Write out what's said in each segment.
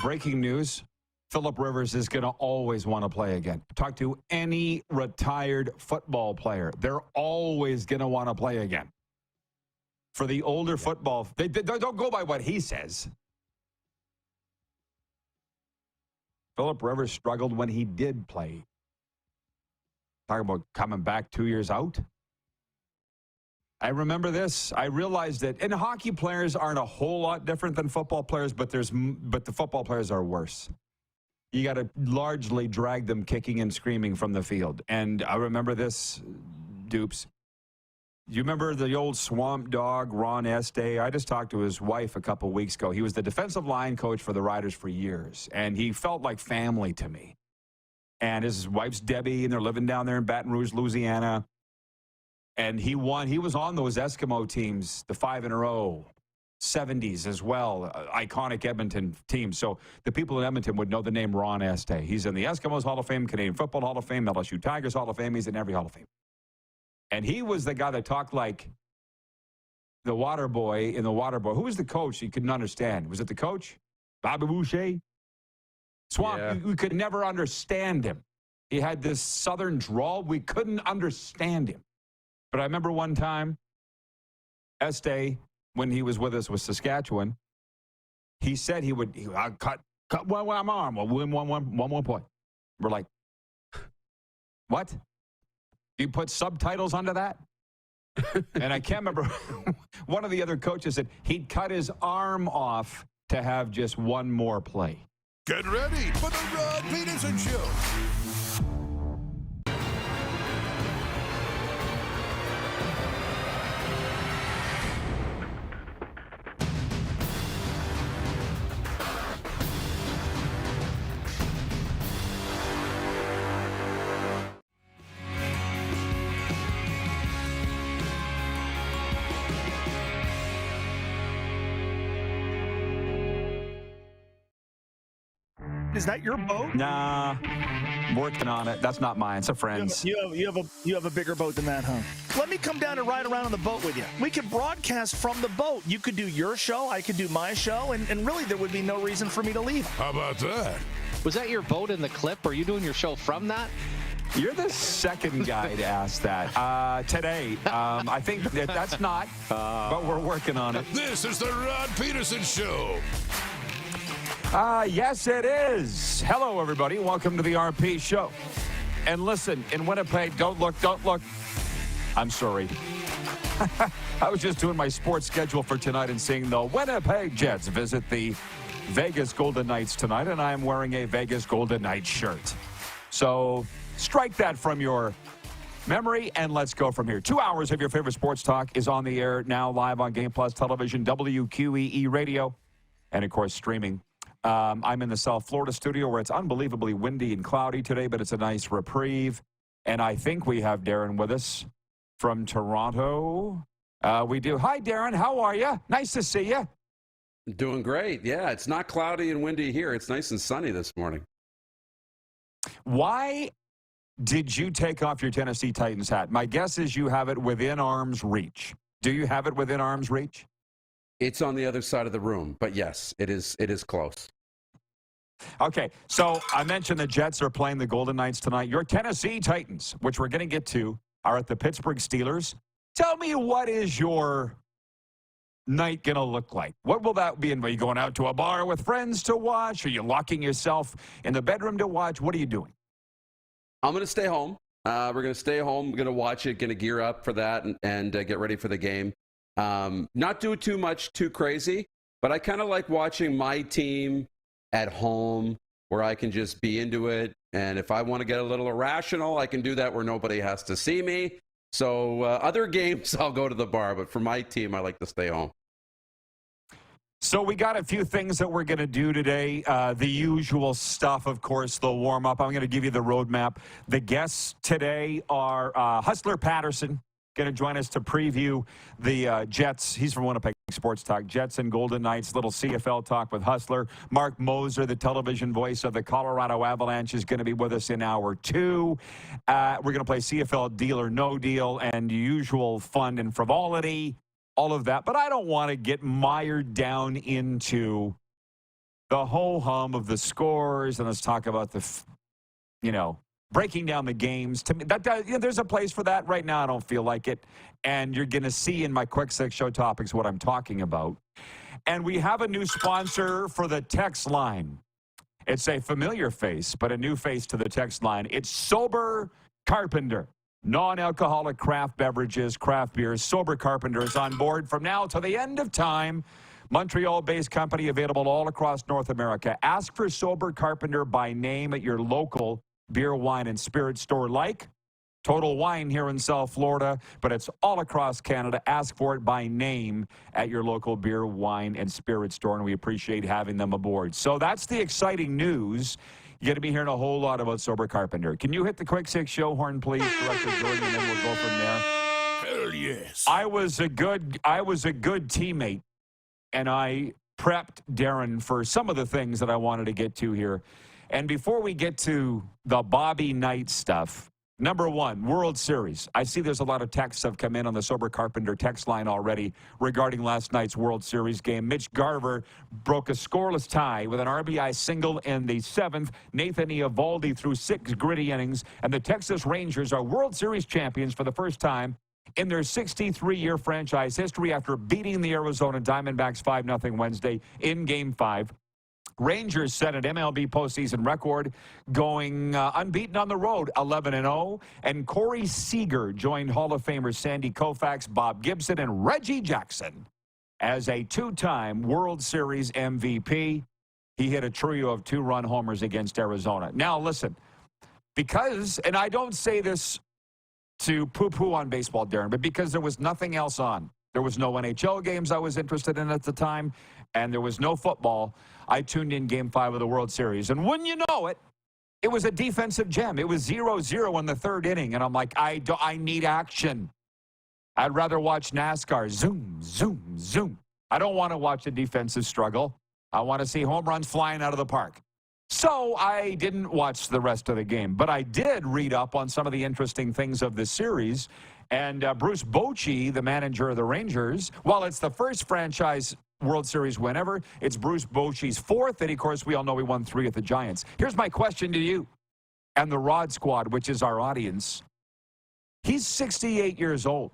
breaking news. Philip Rivers is going to always want to play again. Talk to any retired football player. They're always going to want to play again. For the older football, they don't go by what he says. Philip Rivers struggled when he did play. Talking about coming back 2 years out. I remember this. I realized that, and hockey players aren't a whole lot different than football players, but the football players are worse. You got to largely drag them kicking and screaming from the field. And I remember this, Dupes. You remember the old swamp dog, Ron Estee? I just talked to his wife a couple weeks ago. He was the defensive line coach for the Riders for years, and he felt like family to me. And his wife's Debbie, and they're living down there in Baton Rouge, Louisiana. And he won. He was on those Eskimo teams, the 5 in a row. 70s as well, iconic Edmonton team. So the people in Edmonton would know the name Ron Estee. He's in the Eskimos Hall of Fame, Canadian Football Hall of Fame, LSU Tigers Hall of Fame. He's in every Hall of Fame. And he was the guy that talked like the water boy in the water boy. Who was the coach he couldn't understand? Was it the coach? Bobby Boucher? Swamp, Yeah. we could never understand him. He had this southern drawl. We couldn't understand him. But I remember one time, Estee, when he was with us with Saskatchewan, he said he would cut one arm, we'll win one point. We're like, what? You put subtitles under that? And I can't remember. One of the other coaches said he'd cut his arm off to have just one more play. Get ready for the Rod Pedersen Show. Is that your boat? Nah, working on it. That's not mine. It's a friend's. You have a bigger boat than that, huh? Let me come down and ride around on the boat with you. We could broadcast from the boat. You could do your show, I could do my show, and really there would be no reason for me to leave. How about that? Was that your boat in the clip? Are you doing your show from that? You're the second guy to ask that today. I think that's not, but we're working on it. This is the Rod Pedersen Show. Yes, it is. Hello, everybody. Welcome to the RP Show. And listen, in Winnipeg, don't look. I'm sorry. I was just doing my sports schedule for tonight and seeing the Winnipeg Jets visit the Vegas Golden Knights tonight, and I am wearing a Vegas Golden Knights shirt. So strike that from your memory, and let's go from here. 2 hours of your favorite sports talk is on the air now, live on Game Plus Television, WQEE Radio, and, of course, streaming. I'm in the South Florida studio where it's unbelievably windy and cloudy today, but it's a nice reprieve. And I think we have Darren with us from Toronto. We do. Hi, Darren. How are you? Nice to see you. Doing great. Yeah, it's not cloudy and windy here. It's nice and sunny this morning. Why did you take off your Tennessee Titans hat? My guess is you have it within arm's reach. Do you have it within arm's reach? It's on the other side of the room, but yes, it is close. Okay, so I mentioned the Jets are playing the Golden Knights tonight. Your Tennessee Titans, which we're going to get to, are at the Pittsburgh Steelers. Tell me, what is your night going to look like? What will that be? Are you going out to a bar with friends to watch? Are you locking yourself in the bedroom to watch? What are you doing? I'm going to stay home. We're going to stay home. We're going to watch it, going to gear up for that and get ready for the game. Not do too much too crazy, but I kind of like watching my team at home where I can just be into it. And if I want to get a little irrational, I can do that where nobody has to see me. So other games, I'll go to the bar. But for my team, I like to stay home. So we got a few things that we're going to do today. The usual stuff, of course, the warm-up. I'm going to give you the roadmap. The guests today are Hustler Pedersen, going to join us to preview the Jets. He's from Winnipeg Sports Talk. Jets and Golden Knights, little CFL talk with Hustler. Mark Moser, the television voice of the Colorado Avalanche, is going to be with us in hour 2. We're going to play CFL Deal or No Deal and usual fun and frivolity, all of that. But I don't want to get mired down into the ho-hum of the scores, and let's talk about breaking down the games. To me, there's a place for that. Right now, I don't feel like it. And you're going to see in my Quick Six Show topics what I'm talking about. And we have a new sponsor for the text line. It's a familiar face, but a new face to the text line. It's Sober Carpenter. Non-alcoholic craft beverages, craft beers. Sober Carpenter is on board from now to the end of time. Montreal-based company available all across North America. Ask for Sober Carpenter by name at your local beer, wine, and spirit store like Total Wine here in South Florida, but it's all across Canada. Ask for it by name at your local beer, wine, and spirit store, and we appreciate having them aboard. So that's the exciting news. You're going to be hearing a whole lot about Sober Carpenter. Can you hit the Quick Six show horn, please, Director Jordan, and then we'll go from there. Hell yes. I was a good teammate, and I prepped Darren for some of the things that I wanted to get to here. And before we get to the Bobby Knight stuff, number one, World Series. I see there's a lot of texts have come in on the Sober Carpenter text line already regarding last night's World Series game. Mitch Garver broke a scoreless tie with an RBI single in the seventh. Nathan Eovaldi threw 6 gritty innings, and the Texas Rangers are World Series champions for the first time in their 63-year franchise history after beating the Arizona Diamondbacks 5-0 Wednesday in Game 5. Rangers set an MLB postseason record, going unbeaten on the road, 11-0. And Corey Seager joined Hall of Famers Sandy Koufax, Bob Gibson, and Reggie Jackson as a 2-time World Series MVP. He hit a trio of 2-run homers against Arizona. Now, listen, because, and I don't say this to poo-poo on baseball, Darren, but because there was nothing else on. There was no NHL games I was interested in at the time, and there was no football. I tuned in Game 5 of the World Series, and wouldn't you know it, it was a defensive gem. It was 0-0 in the third inning, and I'm like, I need action. I'd rather watch NASCAR. Zoom, zoom, zoom. I don't want to watch a defensive struggle. I want to see home runs flying out of the park. So I didn't watch the rest of the game, but I did read up on some of the interesting things of the series. And Bruce Bochy, the manager of the Rangers, while it's the first franchise World Series win ever, it's Bruce Bochy's 4th, and of course we all know he won 3 at the Giants. Here's my question to you and the Rod Squad, which is our audience. He's 68 years old.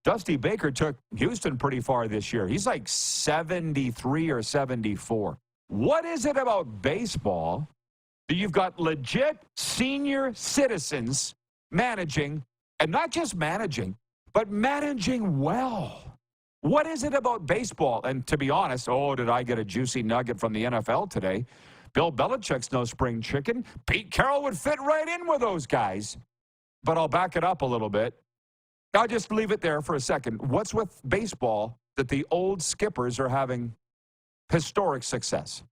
Dusty Baker took Houston pretty far this year. He's like 73 or 74. What is it about baseball that you've got legit senior citizens managing, and not just managing, but managing well? What is it about baseball? And to be honest, did I get a juicy nugget from the NFL today? Bill Belichick's no spring chicken. Pete Carroll would fit right in with those guys. But I'll back it up a little bit. I'll just leave it there for a second. What's with baseball that the old skippers are having historic success?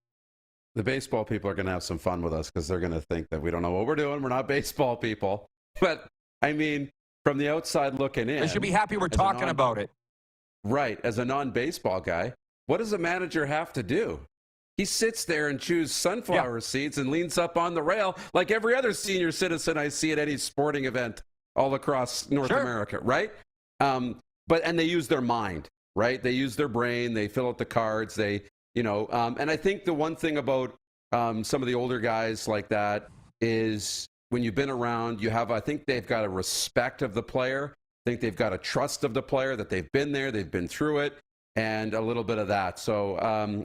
The baseball people are going to have some fun with us because they're going to think that we don't know what we're doing. We're not baseball people. But, I mean, from the outside looking in. They should be happy we're talking about it. Right. As a non-baseball guy, what does a manager have to do? He sits there and chews sunflower seeds and leans up on the rail like every other senior citizen I see at any sporting event all across North America, right? And they use their mind, right? They use their brain. They fill out the cards. And I think the one thing about some of the older guys like that is when you've been around, I think they've got a respect of the player. I think they've got a trust of the player, that they've been there, they've been through it, and a little bit of that. So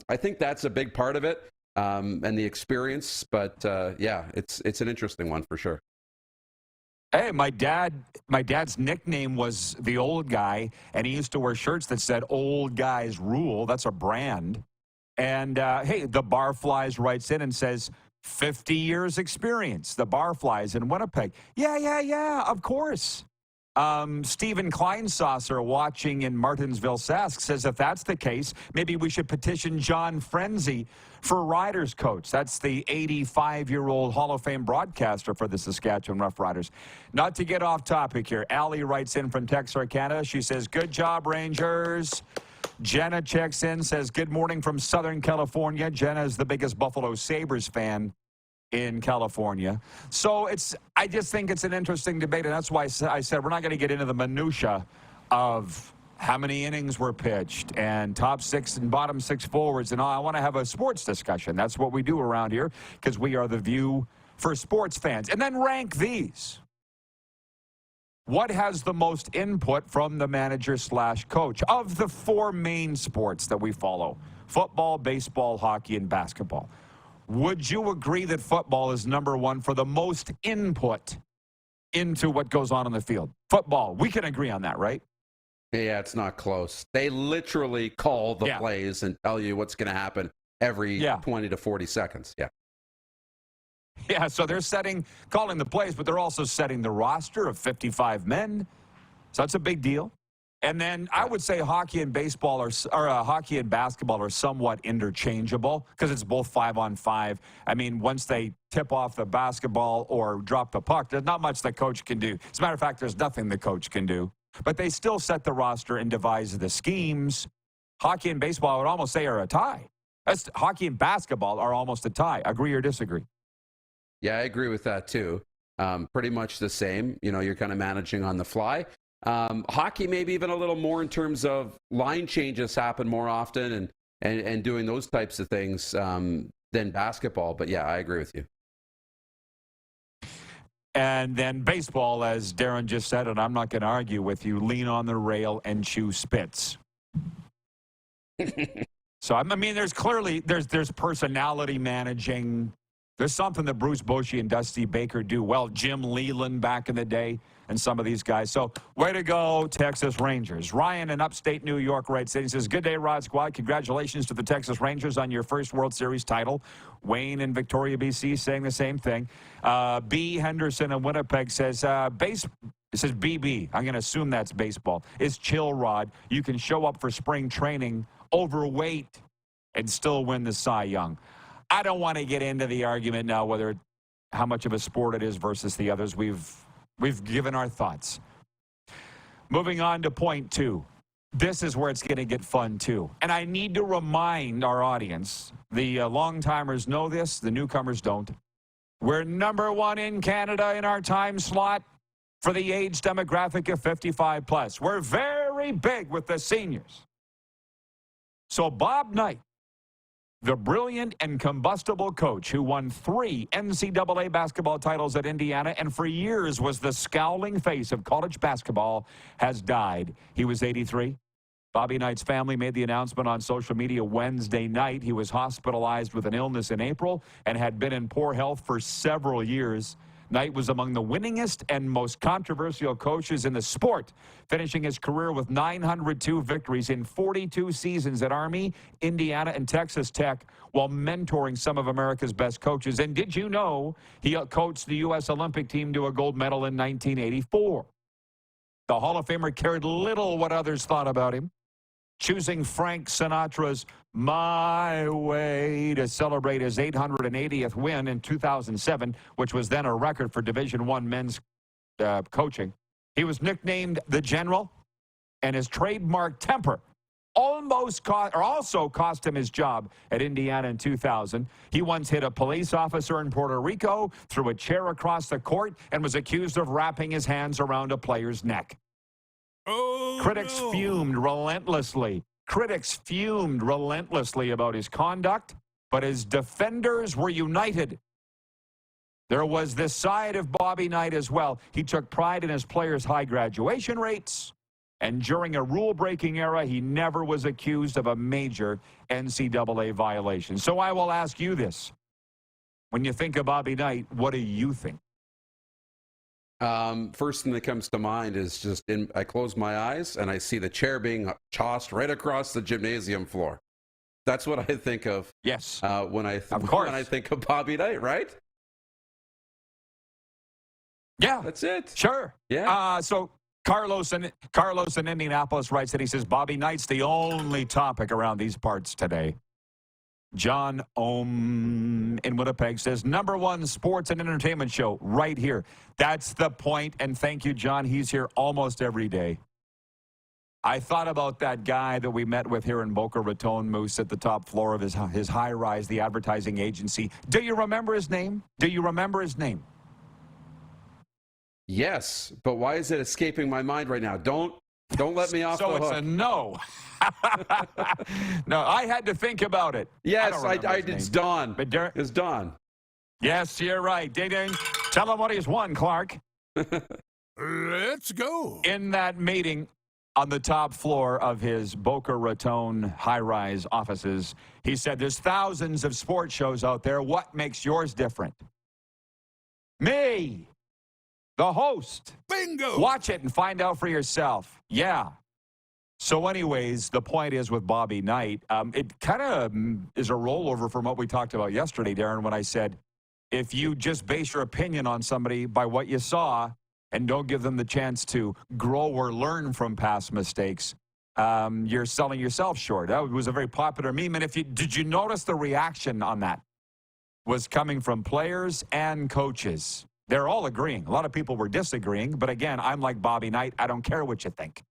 I think that's a big part of it, and the experience. But it's an interesting one for sure. Hey, my dad's nickname was the old guy, and he used to wear shirts that said "Old Guys Rule." That's a brand. And hey, the Barflies writes in and says 50 years experience. The Barflies in Winnipeg. Yeah, of course. Stephen Kleinsaucer, watching in Martinsville, Sask, says if that's the case, maybe we should petition John Frenzy for Riders coach. That's the 85-year-old Hall of Fame broadcaster for the Saskatchewan Roughriders. Not to get off topic here, Allie writes in from Texarkana. She says, good job, Rangers. Jenna checks in, says, good morning from Southern California. Jenna is the biggest Buffalo Sabres fan in California. So I just think it's an interesting debate, and that's why I said we're not going to get into the minutia of how many innings were pitched, and top 6 and bottom 6 forwards. And I want to have a sports discussion. That's what we do around here because we are the View for sports fans. And then rank these. What has the most input from the manager/coach of the 4 main sports that we follow? Football, baseball, hockey, and basketball. Would you agree that football is number 1 for the most input into what goes on the field? Football, we can agree on that, right? Yeah, it's not close. They literally call the plays and tell you what's going to happen every 20 to 40 seconds. Yeah. Yeah, so they're calling the plays, but they're also setting the roster of 55 men. So that's a big deal. And then I would say hockey and baseball hockey and basketball are somewhat interchangeable because it's both 5-on-5. I mean, once they tip off the basketball or drop the puck, there's not much the coach can do. As a matter of fact, there's nothing the coach can do. But they still set the roster and devise the schemes. Hockey and baseball, I would almost say, are a tie. Hockey and basketball are almost a tie. Agree or disagree? Yeah, I agree with that too. Pretty much the same. You know, you're kind of managing on the fly. Hockey, maybe even a little more in terms of line changes happen more often and doing those types of things than basketball. But yeah, I agree with you. And then baseball, as Darren just said, and I'm not going to argue with you, lean on the rail and chew spits. So, I mean, there's personality managing. There's something that Bruce Bochy and Dusty Baker do well. Jim Leland back in the day and some of these guys. So, way to go, Texas Rangers. Ryan in upstate New York writes in. He says, good day, Rod Squad. Congratulations to the Texas Rangers on your first World Series title. Wayne in Victoria, BC, saying the same thing. B. Henderson in Winnipeg says, it says BB. I'm going to assume that's baseball. Is chill, Rod. You can show up for spring training overweight and still win the Cy Young. I don't want to get into the argument now how much of a sport it is versus the others. We've given our thoughts. Moving on to point 2. This is where it's going to get fun, too. And I need to remind our audience, the long-timers know this, the newcomers don't. We're number 1 in Canada in our time slot for the age demographic of 55 plus. We're very big with the seniors. So Bob Knight, the brilliant and combustible coach who won 3 NCAA basketball titles at Indiana and for years was the scowling face of college basketball, has died. He was 83. Bobby Knight's family made the announcement on social media Wednesday night. He was hospitalized with an illness in April and had been in poor health for several years. Knight was among the winningest and most controversial coaches in the sport, finishing his career with 902 victories in 42 seasons at Army, Indiana, and Texas Tech, while mentoring some of America's best coaches. And did you know he coached the U.S. Olympic team to a gold medal in 1984? The Hall of Famer cared little what others thought about him, choosing Frank Sinatra's My Way to celebrate his 880th win in 2007, which was then a record for Division I men's coaching. He was nicknamed the General, and his trademark temper also cost him his job at Indiana in 2000. He once hit a police officer in Puerto Rico, threw a chair across the court, and was accused of wrapping his hands around a player's neck. Critics fumed relentlessly. Critics fumed relentlessly about his conduct, but his defenders were united. There was this side of Bobby Knight as well. He took pride in his players' high graduation rates, and during a rule-breaking era, he never was accused of a major NCAA violation. So I will ask you this. When you think of Bobby Knight, what do you think? First thing that comes to mind is I close my eyes and I see the chair being tossed right across the gymnasium floor. That's what I think of. Yes. When I think of Bobby Knight, right? Yeah. That's it. Sure. Yeah. So Carlos in Indianapolis writes that he says Bobby Knight's the only topic around these parts today. John Ohm in Winnipeg says, number 1 sports and entertainment show right here. That's the point, and thank you, John. He's here almost every day. I thought about that guy that we met with here in Boca Raton, Moose, at the top floor of his high-rise, the advertising agency. Do you remember his name? Yes, but why is it escaping my mind right now? Don't Don't let me off the So hook. it's a no. No, I had to think about it. Yes, I don't remember his it's name. Don. But Darren, It's Don. yes, you're right. Ding, ding. Tell him what he's won, Clark. Let's go. In that meeting on the top floor of his Boca Raton high-rise offices, he said, there's thousands of sports shows out there. What makes yours different? Me, the host. Bingo. Watch it and find out for yourself. Yeah. So anyways, the point is with Bobby Knight, it kind of is a rollover from what we talked about yesterday, Darren, when I said, if you just base your opinion on somebody by what you saw and don't give them the chance to grow or learn from past mistakes, you're selling yourself short. That was a very popular meme. And did you notice the reaction on that was coming from players and coaches? They're all agreeing. A lot of people were disagreeing. But again, I'm like Bobby Knight. I don't care what you think.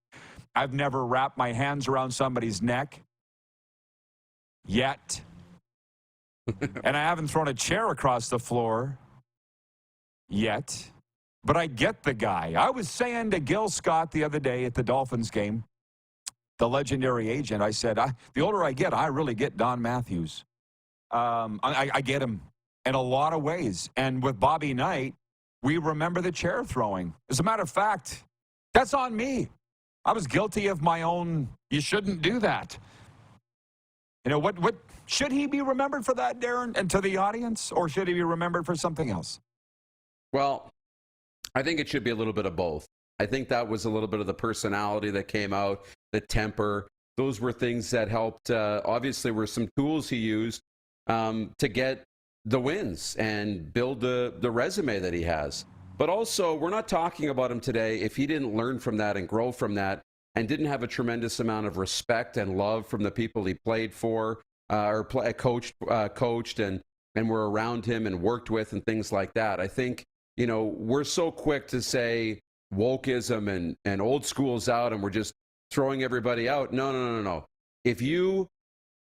I've never wrapped my hands around somebody's neck yet. And I haven't thrown a chair across the floor yet. But I get the guy. I was saying to Gil Scott the other day at the Dolphins game, the legendary agent, I said, the older I get, I really get Don Matthews. I get him in a lot of ways. And with Bobby Knight, we remember the chair throwing. As a matter of fact, that's on me. I was guilty of my own, you shouldn't do that. You know, what should he be remembered for that, Darren, and to the audience? Or should he be remembered for something else? Well, I think it should be a little bit of both. I think that was a little bit of the personality that came out, the temper. Those were things that helped. Obviously, were some tools he used to get the wins and build the resume that he has. But also, we're not talking about him today if he didn't learn from that and grow from that and didn't have a tremendous amount of respect and love from the people he played for or coached and were around him and worked with and things like that. I think, you know, we're so quick to say wokeism and old school's out and we're just throwing everybody out. No. If you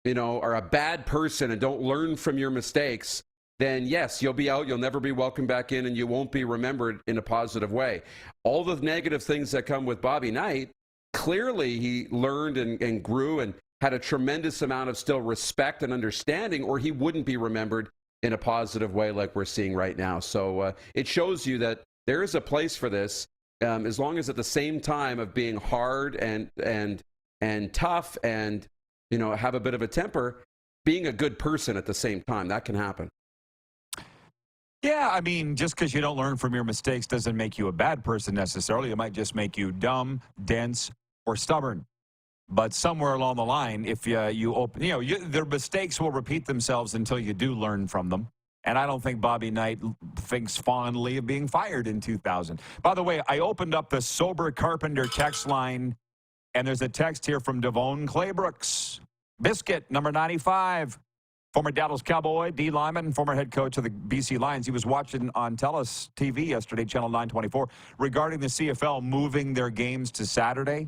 are a bad person and don't learn from your mistakes, then yes, you'll be out, you'll never be welcomed back in, and you won't be remembered in a positive way. All the negative things that come with Bobby Knight, clearly he learned and grew and had a tremendous amount of still respect and understanding, or he wouldn't be remembered in a positive way like we're seeing right now. So it shows you that there is a place for this, as long as at the same time of being hard and tough and have a bit of a temper, being a good person at the same time. That can happen. Yeah, I mean, just because you don't learn from your mistakes doesn't make you a bad person necessarily. It might just make you dumb, dense, or stubborn. But somewhere along the line, if you open, their mistakes will repeat themselves until you do learn from them. And I don't think Bobby Knight thinks fondly of being fired in 2000. By the way, I opened up the Sober Carpenter text line, and there's a text here from Devone Claybrooks. Biscuit, number 95. Former Dallas Cowboy, D. Lyman, former head coach of the BC Lions. He was watching on TELUS TV yesterday, Channel 924, regarding the CFL moving their games to Saturday,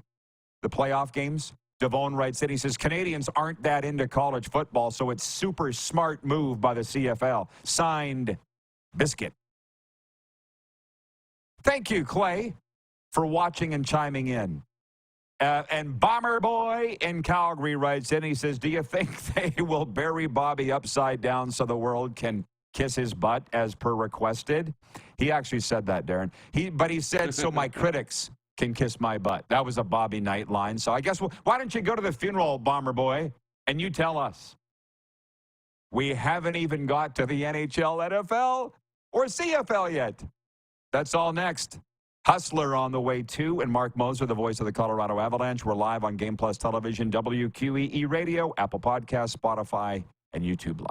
the playoff games. Devone writes in, he says, Canadians aren't that into college football, so it's super smart move by the CFL. Signed, Biscuit. Thank you, Clay, for watching and chiming in. And Bomber Boy in Calgary writes in, he says, do you think they will bury Bobby upside down so the world can kiss his butt as per requested? He actually said that, Darren. But he said, so my critics can kiss my butt. That was a Bobby Knight line. So I guess, why don't you go to the funeral, Bomber Boy, and you tell us? We haven't even got to the NHL, NFL, or CFL yet. That's all next. Hustler on the way too, and Mark Moser, the voice of the Colorado Avalanche. We're live on Game Plus Television, WQEE Radio, Apple Podcasts, Spotify, and YouTube Live.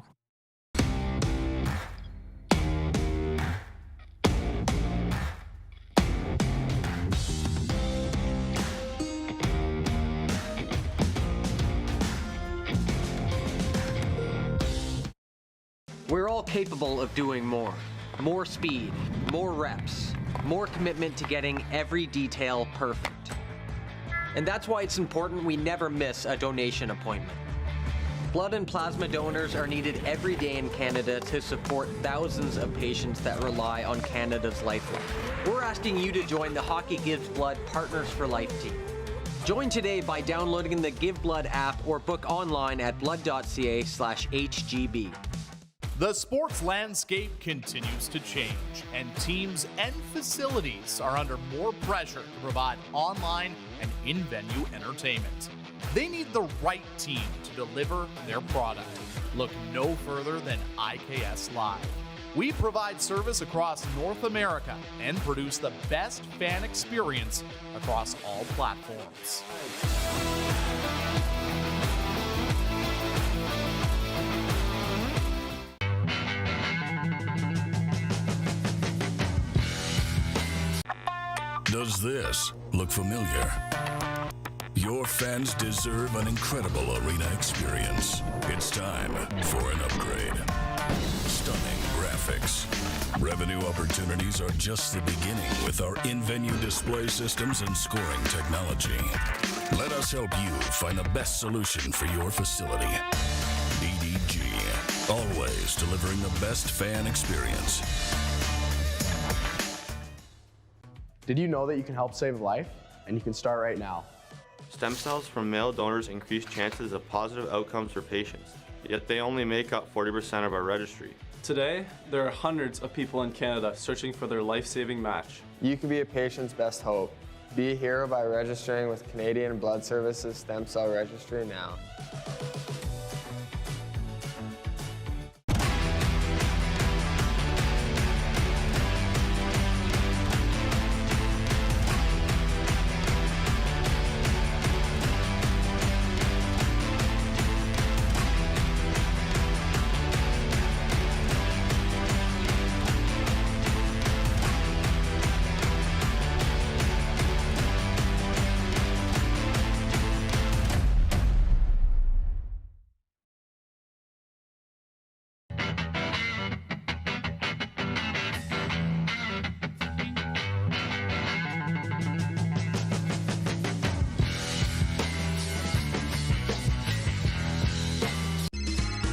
We're all capable of doing more. More speed, more reps, more commitment to getting every detail perfect. And that's why it's important we never miss a donation appointment. Blood and plasma donors are needed every day in Canada to support thousands of patients that rely on Canada's lifeline. We're asking you to join the Hockey Gives Blood Partners for Life team. Join today by downloading the Give Blood app or book online at blood.ca/HGB. The sports landscape continues to change, and teams and facilities are under more pressure to provide online and in-venue entertainment. They need the right team to deliver their product. Look no further than IKS Live. We provide service across North America and produce the best fan experience across all platforms. Does this look familiar? Your fans deserve an incredible arena experience. It's time for an upgrade. Stunning graphics. Revenue opportunities are just the beginning with our in-venue display systems and scoring technology. Let us help you find the best solution for your facility. EDG, always delivering the best fan experience. Did you know that you can help save a life? And you can start right now. Stem cells from male donors increase chances of positive outcomes for patients, yet they only make up 40% of our registry. Today, there are hundreds of people in Canada searching for their life-saving match. You can be a patient's best hope. Be a hero by registering with Canadian Blood Services Stem Cell Registry now.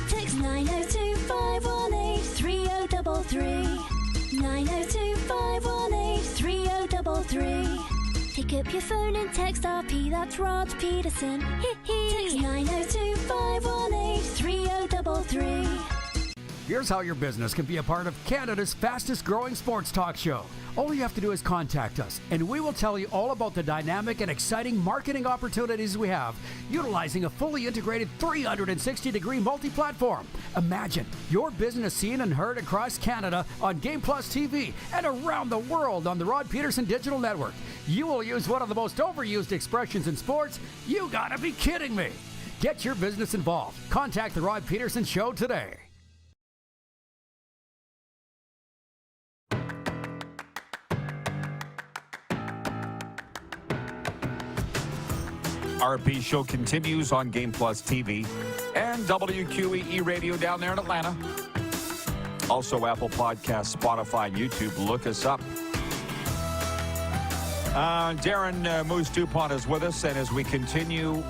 Text 902-518-3033. 902-518-3033. Pick up your phone and text RP, that's Rod Pedersen. Text 902-518-3033. Here's how your business can be a part of Canada's fastest growing sports talk show. All you have to do is contact us, and we will tell you all about the dynamic and exciting marketing opportunities we have, utilizing a fully integrated 360-degree multi-platform. Imagine your business seen and heard across Canada on Game Plus TV and around the world on the Rod Pedersen Digital Network. You will use one of the most overused expressions in sports. You gotta be kidding me. Get your business involved. Contact the Rod Pedersen Show today. RP show continues on Game Plus TV and WQEE Radio down there in Atlanta. Also Apple Podcasts, Spotify, and YouTube. Look us up. Darren Moose Dupont is with us, and as we continue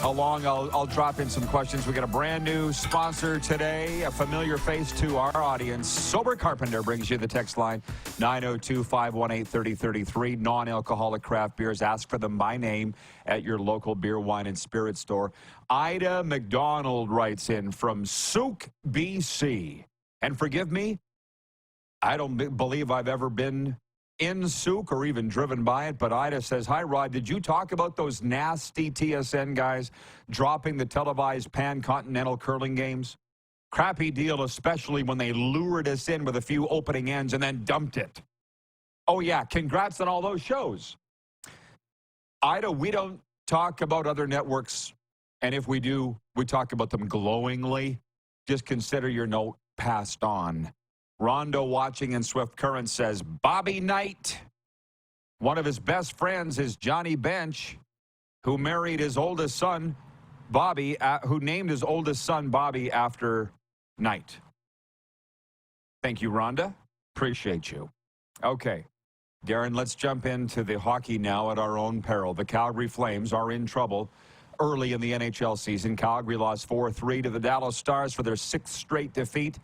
along, I'll drop in some questions. We got a brand new sponsor today, a familiar face to our audience. Sober Carpenter brings you the text line, 902-518-3033. Non-alcoholic craft beers. Ask for them by name at your local beer, wine, and spirit store. Ida McDonald writes in from Souk, BC. And forgive me, I don't believe I've ever been in Souk or even driven by it, but Ida says, hi, Rod, did you talk about those nasty TSN guys dropping the televised pan-continental curling games? Crappy deal, especially when they lured us in with a few opening ends and then dumped it. Oh, yeah, congrats on all those shows. Ida, we don't talk about other networks, and if we do, we talk about them glowingly. Just consider your note passed on. Rondo watching in Swift Current says, Bobby Knight. One of his best friends is Johnny Bench, who married his oldest son, Bobby, who named his oldest son Bobby after Knight. Thank you, Rhonda. Appreciate you. Okay, Darren, let's jump into the hockey now at our own peril. The Calgary Flames are in trouble early in the NHL season. Calgary lost 4-3 to the Dallas Stars for their 6th straight defeat.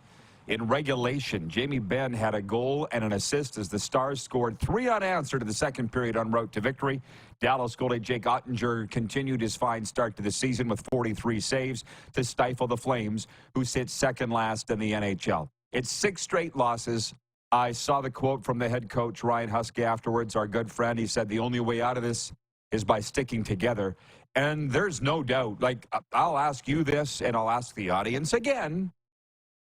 In regulation, Jamie Benn had a goal and an assist as the Stars scored 3 unanswered in the second period en route to victory. Dallas goalie Jake Ottinger continued his fine start to the season with 43 saves to stifle the Flames, who sit second last in the NHL. It's 6 straight losses. I saw the quote from the head coach, Ryan Huska, afterwards, our good friend. He said the only way out of this is by sticking together. And there's no doubt, like, I'll ask you this, and I'll ask the audience again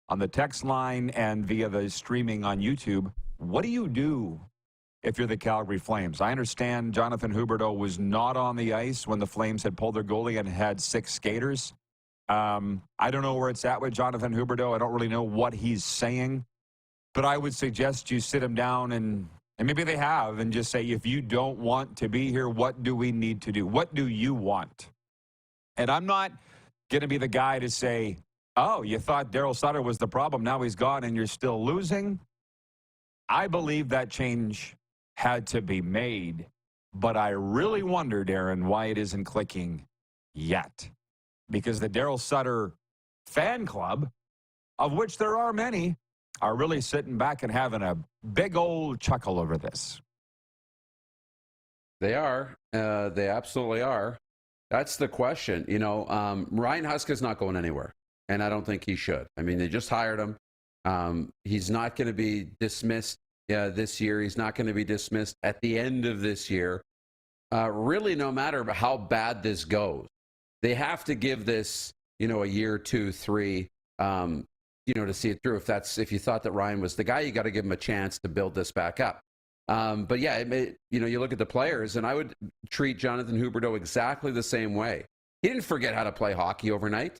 on the text line and via the streaming on YouTube. What do you do if you're the Calgary Flames? I understand Jonathan Huberdeau was not on the ice when the Flames had pulled their goalie and had 6 skaters. I don't know where it's at with Jonathan Huberdeau. I don't really know what he's saying. But I would suggest you sit him down and maybe they have, and just say, if you don't want to be here, what do we need to do? What do you want? And I'm not going to be the guy to say, oh, you thought Daryl Sutter was the problem, now he's gone and you're still losing. I believe that change had to be made, but I really wonder, Darren, why it isn't clicking yet. Because the Daryl Sutter fan club, of which there are many, are really sitting back and having a big old chuckle over this. They are. They absolutely are. That's the question. You know, Ryan Huska's not going anywhere, and I don't think he should. I mean, they just hired him. He's not going to be dismissed this year. He's not going to be dismissed at the end of this year. Really, no matter how bad this goes, they have to give this, you know, a year, 2, 3, you know, to see it through. If you thought that Ryan was the guy, you got to give him a chance to build this back up. But yeah, you know, you look at the players, and I would treat Jonathan Huberdeau exactly the same way. He didn't forget how to play hockey overnight.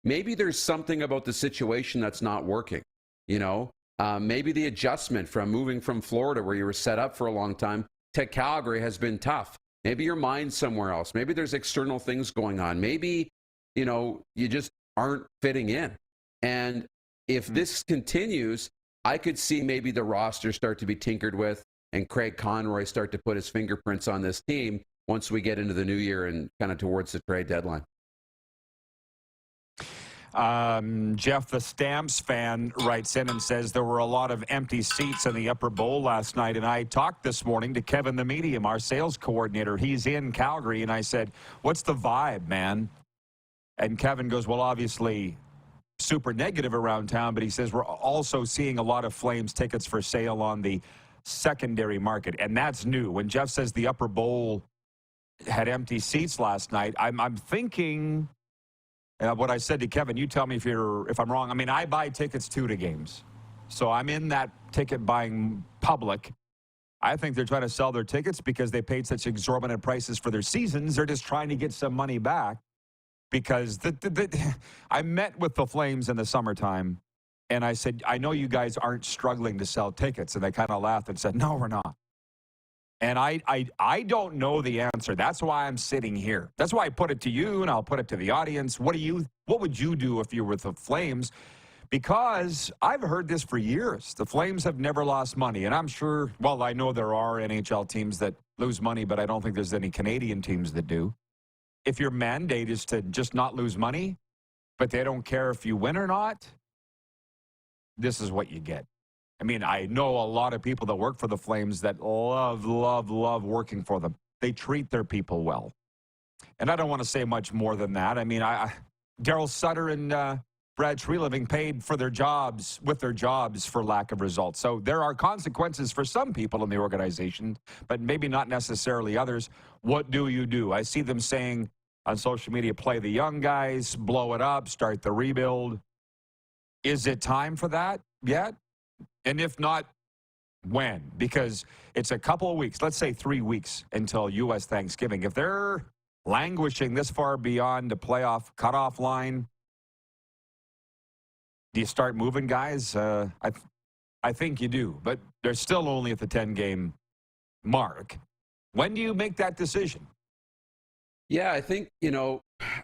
Maybe there's something about the situation that's not working. You know, maybe the adjustment from moving from Florida, where you were set up for a long time, to Calgary has been tough. Maybe your mind's somewhere else. Maybe there's external things going on. Maybe, you know, you just aren't fitting in. And if this continues, I could see maybe the roster start to be tinkered with and Craig Conroy start to put his fingerprints on this team once we get into the new year and kind of towards the trade deadline. Jeff, the Stamps fan, writes in and says there were a lot of empty seats in the upper bowl last night, and I talked this morning to Kevin the Medium, our sales coordinator. He's in Calgary, and I said, what's the vibe, man? And Kevin goes, well, obviously super negative around town, but he says we're also seeing a lot of Flames tickets for sale on the secondary market, and that's new. When Jeff says the upper bowl had empty seats last night, I'm thinking what I said to Kevin. You tell me if I'm wrong. I mean, I buy tickets too to games, so I'm in that ticket buying public. I think they're trying to sell their tickets because they paid such exorbitant prices for their seasons. They're just trying to get some money back. Because I met with the Flames in the summertime, and I said, I know you guys aren't struggling to sell tickets. And they kind of laughed and said, no, we're not. And I don't know the answer. That's why I'm sitting here. That's why I put it to you, and I'll put it to the audience. What would you do if you were with the Flames? Because I've heard this for years. The Flames have never lost money. And I'm sure, well, I know there are NHL teams that lose money, but I don't think there's any Canadian teams that do. If your mandate is to just not lose money, but they don't care if you win or not, this is what you get. I mean, I know a lot of people that work for the Flames that love, love, love working for them. They treat their people well. And I don't want to say much more than that. I mean, Daryl Sutter and Brad Treliving paid for their jobs, with their jobs, for lack of results. So there are consequences for some people in the organization, but maybe not necessarily others. What do you do? I see them saying on social media, play the young guys, blow it up, start the rebuild. Is it time for that yet? And if not, when? Because it's a couple of weeks, let's say 3 weeks until U.S. Thanksgiving. If they're languishing this far beyond the playoff cutoff line, do you start moving guys? I think you do, but they're still only at the 10-game mark. When do you make that decision? Yeah, I think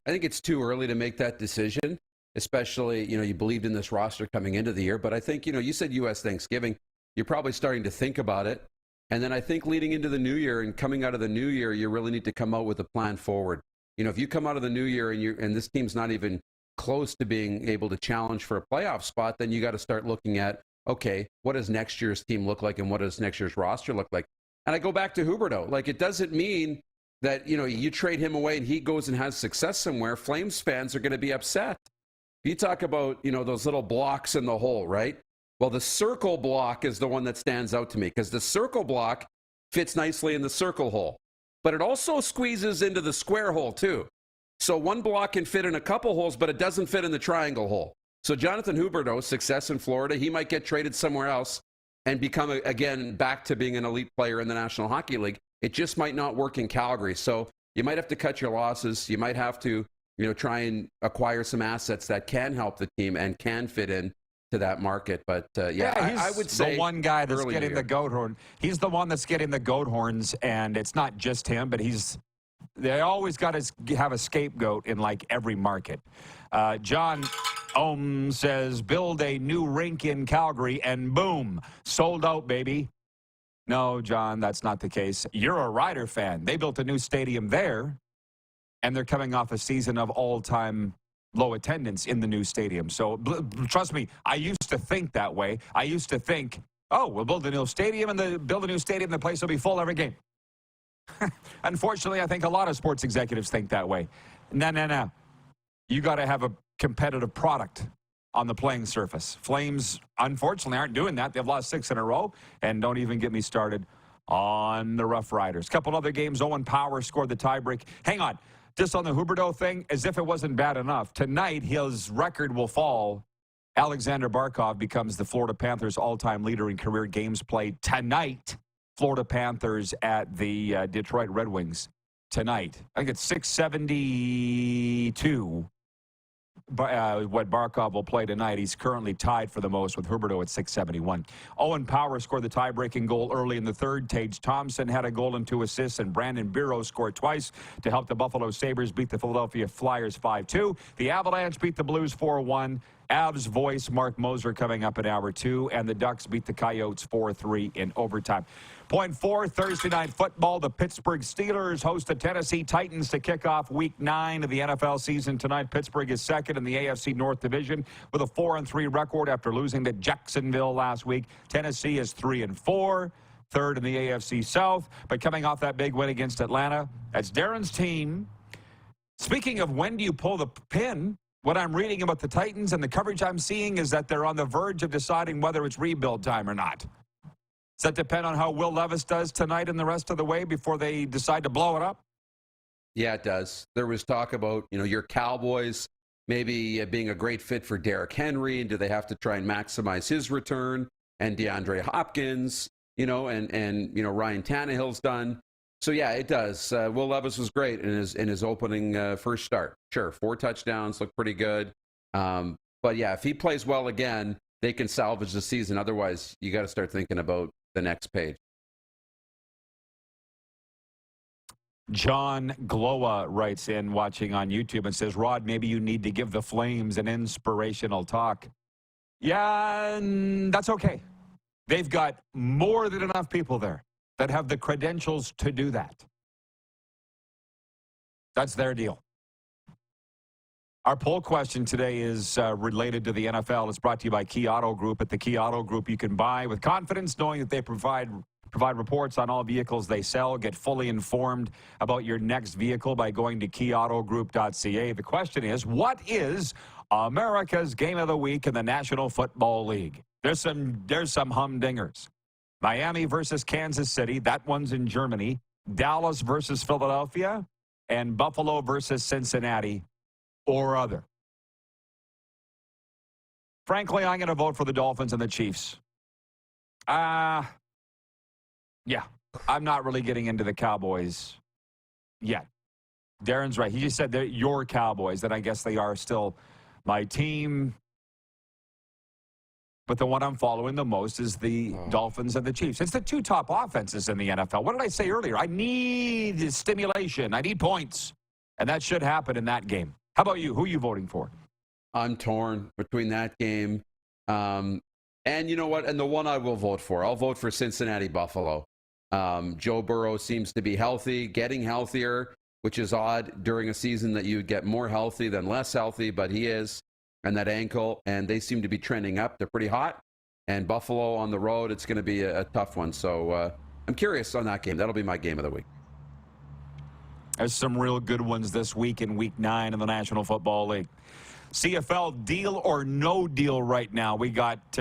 it's too early to make that decision, especially, you believed in this roster coming into the year. But I think, you said U.S. Thanksgiving, you're probably starting to think about it. And then I think leading into the new year and coming out of the new year, you really need to come out with a plan forward. If you come out of the new year and this team's not even close to being able to challenge for a playoff spot, then you got to start looking at, okay, what does next year's team look like and what does next year's roster look like? And I go back to Huberdeau. Like, it doesn't mean that, you trade him away and he goes and has success somewhere. Flames fans are going to be upset. You talk about, those little blocks in the hole, right? Well, the circle block is the one that stands out to me because the circle block fits nicely in the circle hole, but it also squeezes into the square hole too. So one block can fit in a couple holes, but it doesn't fit in the triangle hole. So Jonathan Huberdeau's success in Florida, he might get traded somewhere else and become, again, back to being an elite player in the National Hockey League. It just might not work in Calgary. So you might have to cut your losses. You might have to, try and acquire some assets that can help the team and can fit in to that market. But I would say the one guy that's getting the year. goat horn. He's the one that's getting the goat horns, and it's not just him, but they always got to have a scapegoat in like every market. John Ohm says, build a new rink in Calgary, and boom, sold out, baby. No, John, that's not the case. You're a Rider fan. They built a new stadium there, and they're coming off a season of all-time low attendance in the new stadium. So trust me, I used to think that way. I used to think, we'll build a new stadium, and the place will be full every game. Unfortunately, I think a lot of sports executives think that way. No. You got to have a competitive product on the playing surface. Flames, unfortunately, aren't doing that. They've lost 6 in a row, and don't even get me started on the Rough Riders. Couple other games, Owen Power scored the tiebreak. Hang on. Just on the Huberdeau thing, as if it wasn't bad enough, tonight his record will fall. Alexander Barkov becomes the Florida Panthers' all-time leader in career games played tonight. Florida Panthers at the Detroit Red Wings tonight. I think it's 672. What Barkov will play tonight. He's currently tied for the most with Huberdeau at 671. Owen Power scored the tie-breaking goal early in the third. Tage Thompson had a goal and 2 assists, and Brandon Biro scored twice to help the Buffalo Sabres beat the Philadelphia Flyers 5-2. The Avalanche beat the Blues 4-1. Avs voice Mark Moser coming up in hour 2, and the Ducks beat the Coyotes 4-3 in overtime. Point 4, Thursday Night Football. The Pittsburgh Steelers host the Tennessee Titans to kick off Week 9 of the NFL season tonight. Pittsburgh is second in the AFC North Division with a 4-3 record after losing to Jacksonville last week. Tennessee is 3-4, third in the AFC South, but coming off that big win against Atlanta. That's Darren's team. Speaking of when do you pull the pin, what I'm reading about the Titans and the coverage I'm seeing is that they're on the verge of deciding whether it's rebuild time or not. Does that depend on how Will Levis does tonight and the rest of the way before they decide to blow it up? Yeah, it does. There was talk about, your Cowboys maybe being a great fit for Derrick Henry, and do they have to try and maximize his return? And DeAndre Hopkins, and Ryan Tannehill's done. So, yeah, it does. Will Levis was great in his opening first start. Sure, 4 touchdowns, look pretty good. But, yeah, if he plays well again, they can salvage the season. Otherwise, you got to start thinking about the next page. John Glowa writes in, watching on YouTube, and says, Rod, maybe you need to give the Flames an inspirational talk. Yeah, and that's okay. They've got more than enough people there that have the credentials to do that. That's their deal. Our poll question today is related to the NFL. It's brought to you by Key Auto Group. At the Key Auto Group, you can buy with confidence, knowing that they provide reports on all vehicles they sell. Get fully informed about your next vehicle by going to keyautogroup.ca. The question is, what is America's game of the week in the National Football League? There's some humdingers. Miami versus Kansas City. That one's in Germany. Dallas versus Philadelphia. And Buffalo versus Cincinnati or other. Frankly, I'm going to vote for the Dolphins and the Chiefs. Yeah, I'm not really getting into the Cowboys yet. Darren's right. He just said they're your Cowboys, that I guess they are still my team. But the one I'm following the most is the Dolphins and the Chiefs. It's the 2 top offenses in the NFL. What did I say earlier? I need stimulation. I need points. And that should happen in that game. How about you? Who are you voting for? I'm torn between that game. And you know what? And the one I will vote for, I'll vote for Cincinnati Buffalo. Joe Burrow seems to be healthy, getting healthier, which is odd during a season that you get more healthy than less healthy, but he is, and that ankle, and they seem to be trending up. They're pretty hot, and Buffalo on the road, it's going to be a tough one. So I'm curious on that game. That'll be my game of the week. There's some real good ones this week in Week 9 in the National Football League. CFL, deal or no deal right now. We got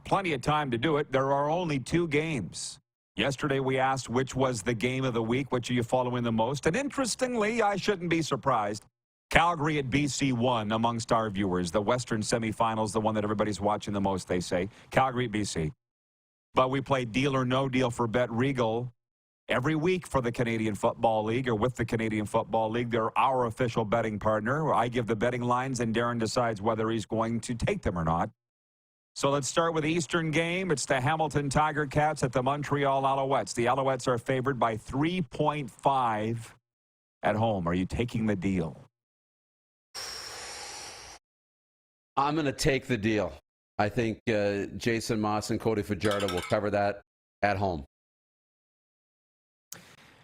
plenty of time to do it. There are only 2 games. Yesterday we asked which was the game of the week, which are you following the most? And interestingly, I shouldn't be surprised, Calgary at BC won amongst our viewers. The Western semifinals, the one that everybody's watching the most, they say. Calgary at BC. But we played deal or no deal for Bet Regal every week for the Canadian Football League, or with the Canadian Football League. They're our official betting partner. I give the betting lines, and Darren decides whether he's going to take them or not. So let's start with the Eastern game. It's the Hamilton Tiger Cats at the Montreal Alouettes. The Alouettes are favored by 3.5 at home. Are you taking the deal? I'm going to take the deal. I think Jason Moss and Cody Fajardo will cover that at home.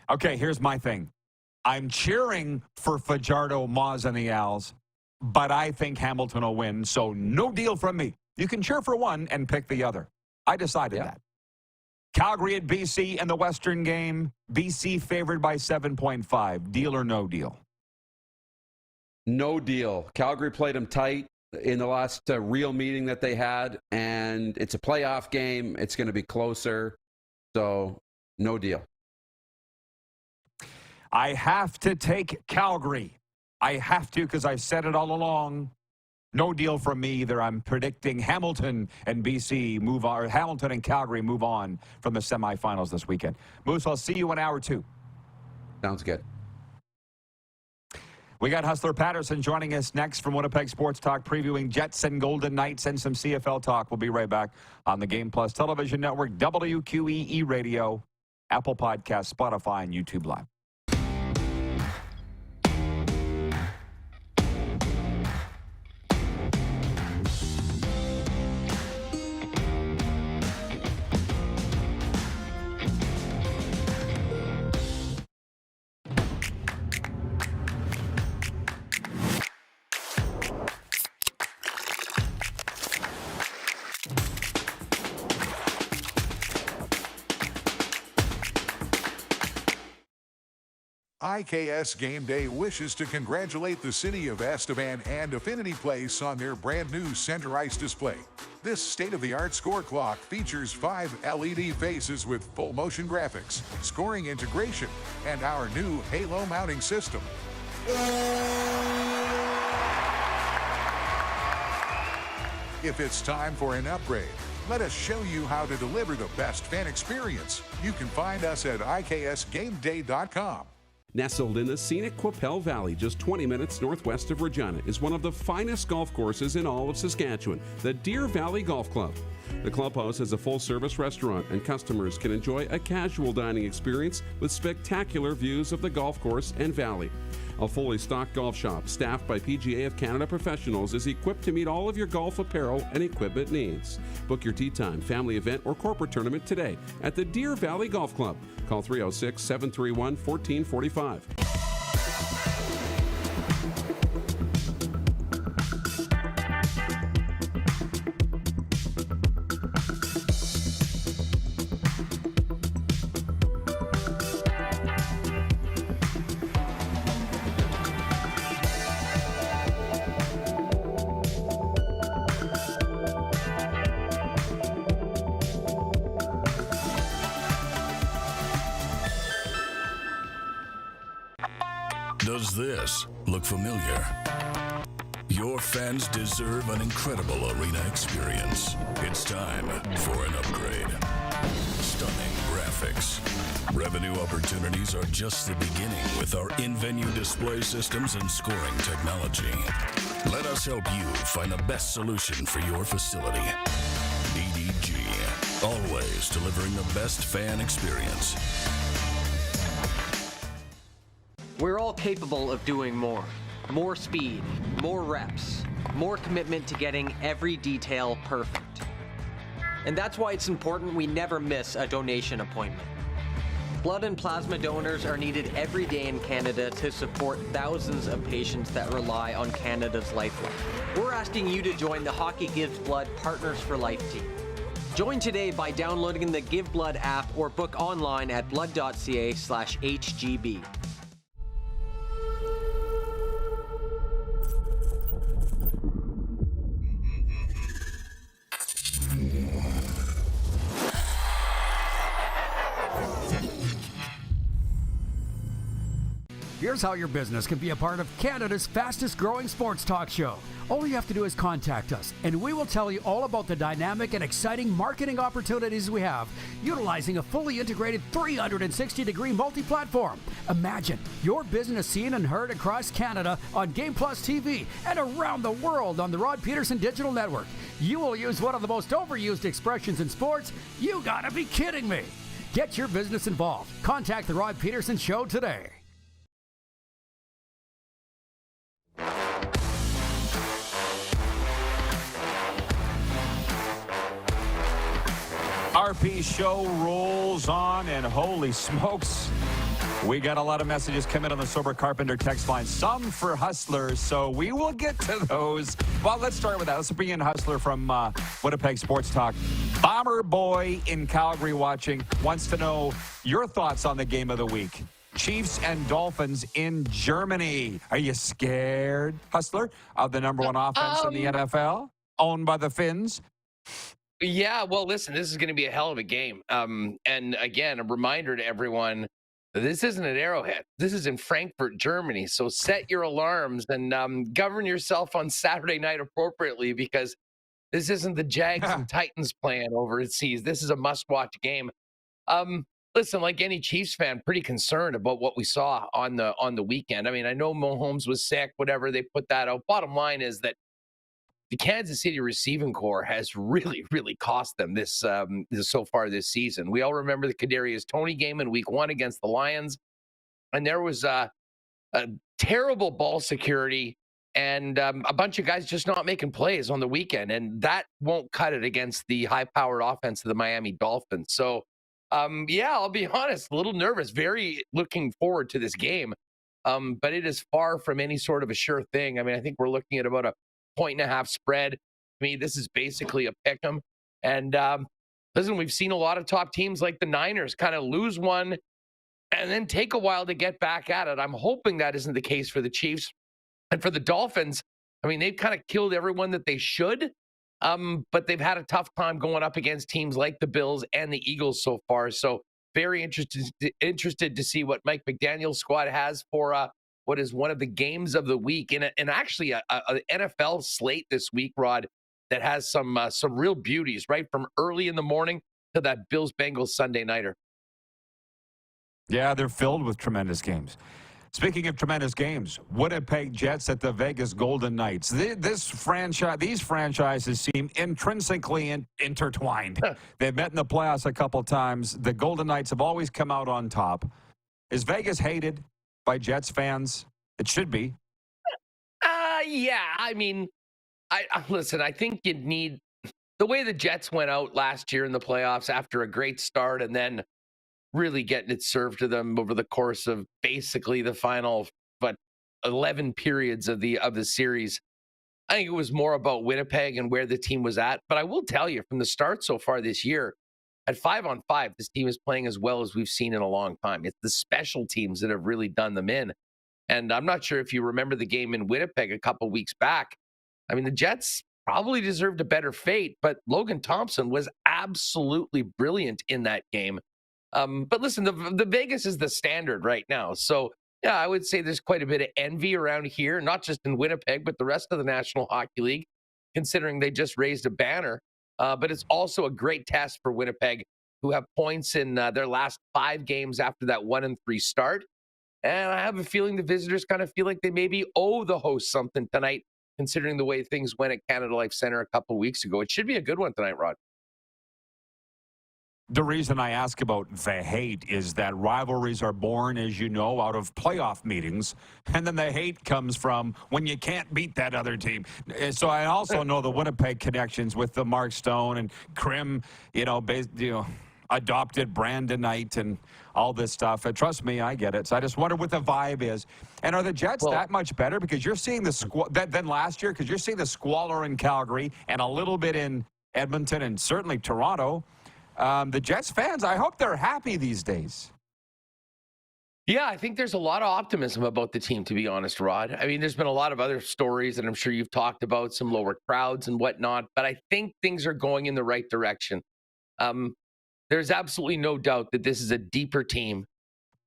Okay, here's my thing. I'm cheering for Fajardo, Moss, and the Als, but I think Hamilton will win, so no deal from me. You can cheer for one and pick the other. I decided that. Calgary at BC in the Western game. BC favored by 7.5. Deal or no deal? No deal. Calgary played them tight in the last real meeting that they had, and it's a playoff game. It's going to be closer, so no deal. I have to take Calgary. I have to, because I've said it all along. No deal from me either. I'm predicting Hamilton and BC move on, or Hamilton and Calgary move on from the semifinals this weekend. Moose, I'll see you in hour 2. Sounds good. We got Hustler Pedersen joining us next from Winnipeg Sports Talk, previewing Jets and Golden Knights and some CFL talk. We'll be right back on the Game Plus Television Network, WQEE Radio, Apple Podcasts, Spotify, and YouTube Live. IKS Game Day wishes to congratulate the city of Estevan and Affinity Place on their brand new center ice display. This state-of-the-art score clock features 5 LED faces with full motion graphics, scoring integration, and our new Halo mounting system. If it's time for an upgrade, let us show you how to deliver the best fan experience. You can find us at IKSGameDay.com. Nestled in the scenic Qu'Appelle Valley, just 20 minutes northwest of Regina, is one of the finest golf courses in all of Saskatchewan, the Deer Valley Golf Club. The clubhouse has a full-service restaurant, and customers can enjoy a casual dining experience with spectacular views of the golf course and valley. A fully stocked golf shop, staffed by PGA of Canada professionals, is equipped to meet all of your golf apparel and equipment needs. Book your tee time, family event, or corporate tournament today at the Deer Valley Golf Club. Call 306-731-1445. Does this look familiar? Your fans deserve an incredible arena experience. It's time for an upgrade. Stunning graphics. Revenue opportunities are just the beginning with our in-venue display systems and scoring technology. Let us help you find the best solution for your facility. DDG, always delivering the best fan experience. We're all capable of doing more. More speed, more reps, more commitment to getting every detail perfect. And that's why it's important we never miss a donation appointment. Blood and plasma donors are needed every day in Canada to support thousands of patients that rely on Canada's lifeline. We're asking you to join the Hockey Gives Blood Partners for Life team. Join today by downloading the Give Blood app or book online at blood.ca/HGB. Here's how your business can be a part of Canada's fastest growing sports talk show. All you have to do is contact us, and we will tell you all about the dynamic and exciting marketing opportunities we have, utilizing a fully integrated 360-degree multi-platform. Imagine your business seen and heard across Canada on Game Plus TV and around the world on the Rod Pedersen Digital Network. You will use one of the most overused expressions in sports. You gotta be kidding me. Get your business involved. Contact the Rod Pedersen Show today. RP show rolls on, and holy smokes, we got a lot of messages coming on the Sober Carpenter text line, some for Hustler, so we will get to those. Well, let's start with that. Let's bring in Hustler from Winnipeg Sports Talk. Bomber Boy in Calgary watching, wants to know your thoughts on the game of the week. Chiefs and Dolphins in Germany. Are you scared, Hustler, of the number one offense in the NFL, owned by the Finns? Yeah, well, listen, this is going to be a hell of a game. And again, a reminder to everyone, this isn't at Arrowhead. This is in Frankfurt, Germany. So set your alarms and govern yourself on Saturday night appropriately, because this isn't the Jags and Titans playing overseas. This is a must-watch game. Listen, like any Chiefs fan, pretty concerned about what we saw on the weekend. I mean, I know Mahomes was sick, whatever, they put that out. Bottom line is that the Kansas City receiving corps has really, really cost them this so far this season. We all remember the Kadarius Toney game in Week 1 against the Lions, and there was a terrible ball security and a bunch of guys just not making plays on the weekend, and that won't cut it against the high-powered offense of the Miami Dolphins. So, yeah, I'll be honest, a little nervous, very looking forward to this game, but it is far from any sort of a sure thing. I mean, I think we're looking at about a 1.5 spread. To me, this is basically a pick 'em. And listen, we've seen a lot of top teams like the Niners kind of lose one and then take a while to get back at it. I'm hoping that isn't the case for the Chiefs. And for the Dolphins, I mean, they've kind of killed everyone that they should, but they've had a tough time going up against teams like the Bills and the Eagles so far. So very interested to see what Mike McDaniel's squad has for what is one of the games of the week, and actually a NFL slate this week, Rod, that has some real beauties, right from early in the morning to that Bills-Bengals Sunday nighter. Yeah, they're filled with tremendous games. Speaking of tremendous games, Winnipeg Jets at the Vegas Golden Knights. These franchises seem intrinsically intertwined. They've met in the playoffs a couple times. The Golden Knights have always come out on top. Is Vegas hated by Jets fans? It should be. Yeah, I mean, I listen, I think you'd need the way the Jets went out last year in the playoffs after a great start and then really getting it served to them over the course of basically the final 11 periods of the series. I think it was more about Winnipeg and where the team was at. But I will tell you, from the start so far this year, at 5-on-5, this team is playing as well as we've seen in a long time. It's the special teams that have really done them in. And I'm not sure if you remember the game in Winnipeg a couple weeks back. I mean, the Jets probably deserved a better fate, but Logan Thompson was absolutely brilliant in that game. But listen, the Vegas is the standard right now. So, yeah, I would say there's quite a bit of envy around here, not just in Winnipeg, but the rest of the National Hockey League, considering they just raised a banner. But it's also a great test for Winnipeg, who have points in their last 5 games after that 1-3 start. And I have a feeling the visitors kind of feel like they maybe owe the host something tonight, considering the way things went at Canada Life Center a couple of weeks ago. It should be a good one tonight, Rod. The reason I ask about the hate is that rivalries are born, as you know, out of playoff meetings, and then the hate comes from when you can't beat that other team. So I also know the Winnipeg connections with the Mark Stone and Krim, adopted Brandonite and all this stuff. And trust me, I get it. So I just wonder what the vibe is. And are the Jets that much better? Because you're seeing the than last year, because you're seeing the squalor in Calgary and a little bit in Edmonton and certainly Toronto. The Jets fans, I hope they're happy these days. Yeah, I think there's a lot of optimism about the team, to be honest, Rod. I mean, there's been a lot of other stories that I'm sure you've talked about, some lower crowds and whatnot, but I think things are going in the right direction. There's absolutely no doubt that this is a deeper team.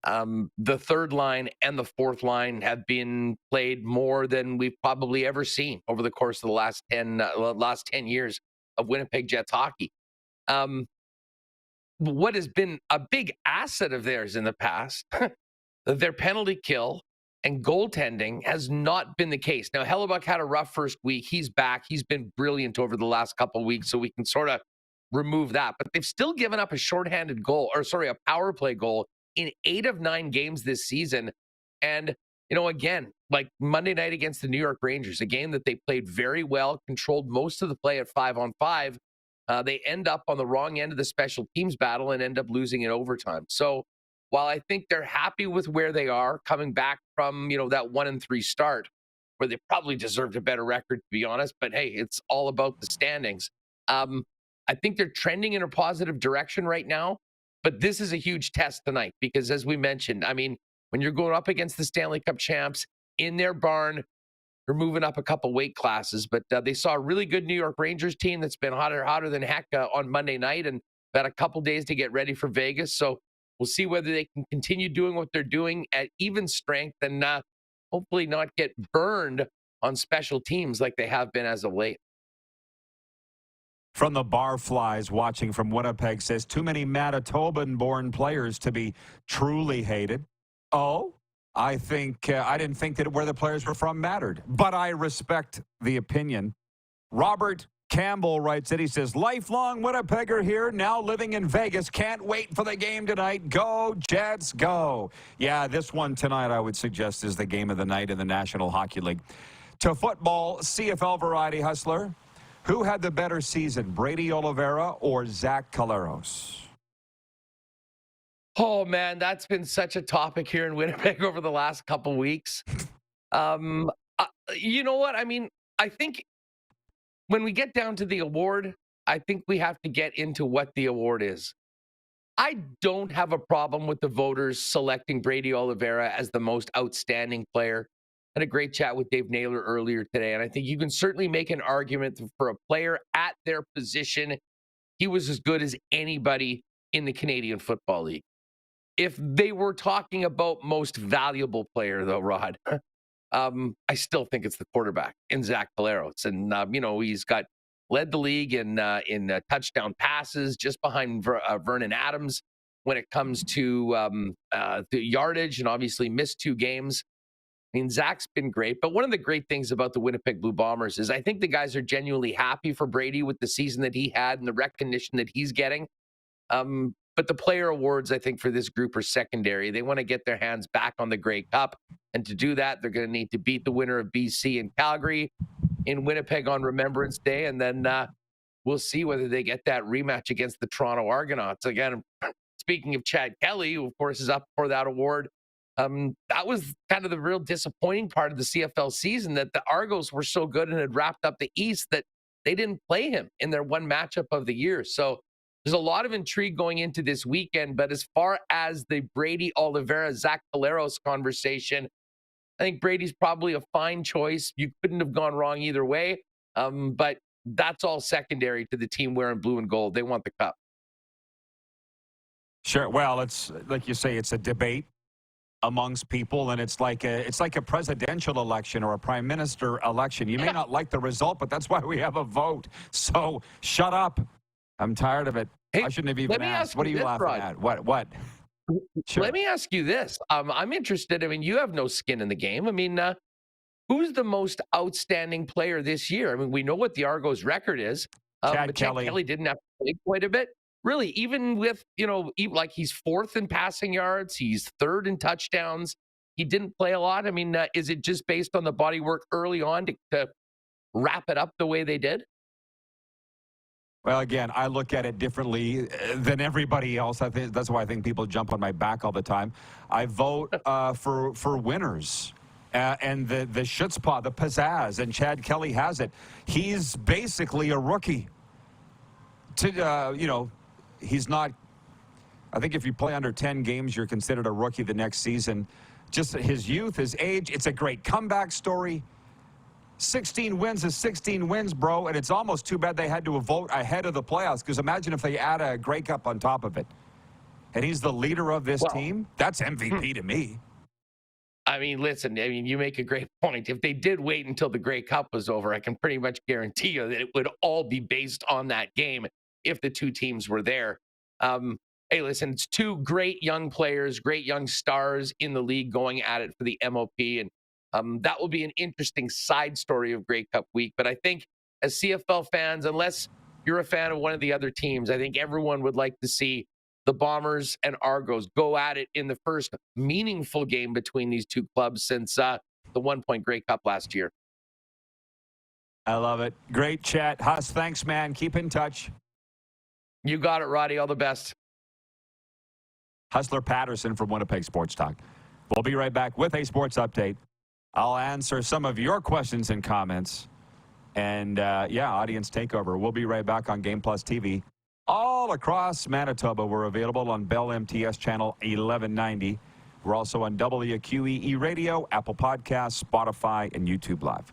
The third line and the fourth line have been played more than we've probably ever seen over the course of the last 10 years of Winnipeg Jets hockey. What has been a big asset of theirs in the past, their penalty kill and goaltending has not been the case. Now, Hellebuck had a rough first week. He's back. He's been brilliant over the last couple of weeks, so we can sort of remove that. But they've still given up a shorthanded goal, a power play goal in 8 of 9 games this season. And, again, like Monday night against the New York Rangers, a game that they played very well, controlled most of the play at 5-on-5. They end up on the wrong end of the special teams battle and end up losing in overtime. So while I think they're happy with where they are, coming back from, that 1-3 start, where they probably deserved a better record, to be honest, but hey, it's all about the standings. I think they're trending in a positive direction right now, but this is a huge test tonight because, as we mentioned, I mean, when you're going up against the Stanley Cup champs in their barn, they're moving up a couple weight classes, but they saw a really good New York Rangers team that's been hotter than heck on Monday night, and got a couple days to get ready for Vegas. So we'll see whether they can continue doing what they're doing at even strength and hopefully not get burned on special teams like they have been as of late. From the Barflies watching from Winnipeg says, too many Manitoban-born players to be truly hated. Oh, I didn't think that where the players were from mattered, but I respect the opinion. Robert Campbell writes it. He says, lifelong Winnipegger here, now living in Vegas. Can't wait for the game tonight. Go, Jets, go. Yeah, this one tonight, I would suggest, is the game of the night in the National Hockey League. To football, CFL variety hustler. Who had the better season, Brady Oliveira or Zach Collaros? Oh, man, that's been such a topic here in Winnipeg over the last couple weeks. You know what? I mean, I think when we get down to the award, I think we have to get into what the award is. I don't have a problem with the voters selecting Brady Oliveira as the most outstanding player. I had a great chat with Dave Naylor earlier today, and I think you can certainly make an argument for a player at their position. He was as good as anybody in the Canadian Football League. If they were talking about most valuable player, though, Rod, I still think it's the quarterback in Zach Collaros. And, he's led the league in touchdown passes, just behind Vernon Adams when it comes to the yardage, and obviously missed 2 games. I mean, Zach's been great, but one of the great things about the Winnipeg Blue Bombers is I think the guys are genuinely happy for Brady with the season that he had and the recognition that he's getting. But the player awards, I think, for this group are secondary. They want to get their hands back on the Grey Cup, and to do that, they're going to need to beat the winner of BC and Calgary in Winnipeg on Remembrance Day, and then we'll see whether they get that rematch against the Toronto Argonauts. Again, speaking of Chad Kelly, who, of course, is up for that award, that was kind of the real disappointing part of the CFL season, that the Argos were so good and had wrapped up the East that they didn't play him in their one matchup of the year. So there's a lot of intrigue going into this weekend. But as far as the Brady Oliveira, Zach Collaros conversation, I think Brady's probably a fine choice. You couldn't have gone wrong either way. But that's all secondary to the team wearing blue and gold. They want the cup. Sure. Well, it's like you say, it's a debate amongst people, and it's like a presidential election or a prime minister election. You may not like the result, but that's why we have a vote. So shut up. I'm tired of it. Hey, I shouldn't have even asked. What are you laughing at? What? Sure. Let me ask you this. I'm interested. I mean, you have no skin in the game. I mean, who's the most outstanding player this year? I mean, we know what the Argos record is. But Chad Kelly didn't have to play quite a bit. Really, even with, like he's 4th in passing yards, he's 3rd in touchdowns. He didn't play a lot. I mean, is it just based on the body work early on to wrap it up the way they did? Well, again, I look at it differently than everybody else. I think that's why I think people jump on my back all the time. I vote for winners. And the chutzpah, the pizzazz, and Chad Kelly has it. He's basically a rookie. He's not. I think if you play under 10 games, you're considered a rookie the next season. Just his youth, his age. It's a great comeback story. 16 wins is 16 wins, bro, and it's almost too bad they had to vote ahead of the playoffs, because imagine if they add a Grey Cup on top of it. And he's the leader of this team. That's MVP to me. I mean, listen, you make a great point. If they did wait until the Grey Cup was over, I can pretty much guarantee you that it would all be based on that game if the two teams were there. Hey, listen, it's two great young players, great young stars in the league going at it for the MOP, and that will be an interesting side story of Grey Cup week. But I think as CFL fans, unless you're a fan of one of the other teams, I think everyone would like to see the Bombers and Argos go at it in the first meaningful game between these two clubs since the 1 Point Grey Cup last year. I love it. Great chat. Huss, thanks, man. Keep in touch. You got it, Roddy. All the best. Hustler Pedersen from Winnipeg Sports Talk. We'll be right back with a sports update. I'll answer some of your questions and comments. And, audience takeover. We'll be right back on Game Plus TV. All across Manitoba, we're available on Bell MTS Channel 1190. We're also on WQEE Radio, Apple Podcasts, Spotify, and YouTube Live.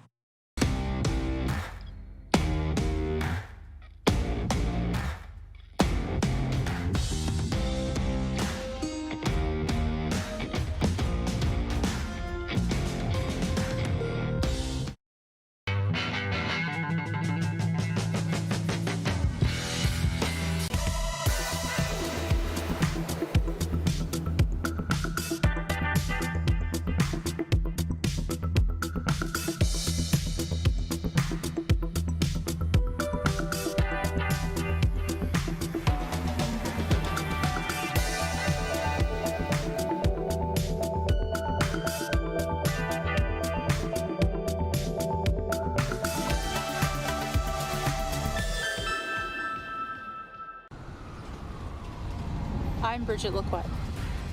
I'm Bridget Lacquette.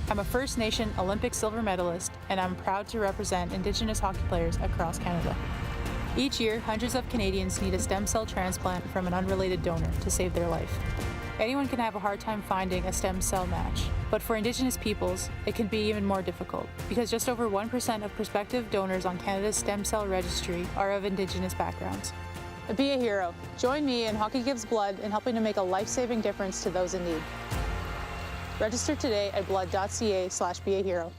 I'm a First Nation Olympic silver medalist, and I'm proud to represent Indigenous hockey players across Canada. Each year, hundreds of Canadians need a stem cell transplant from an unrelated donor to save their life. Anyone can have a hard time finding a stem cell match, but for Indigenous peoples, it can be even more difficult, because just over 1% of prospective donors on Canada's stem cell registry are of Indigenous backgrounds. Be a hero. Join me in Hockey Gives Blood in helping to make a life-saving difference to those in need. Register today at blood.ca/beahero.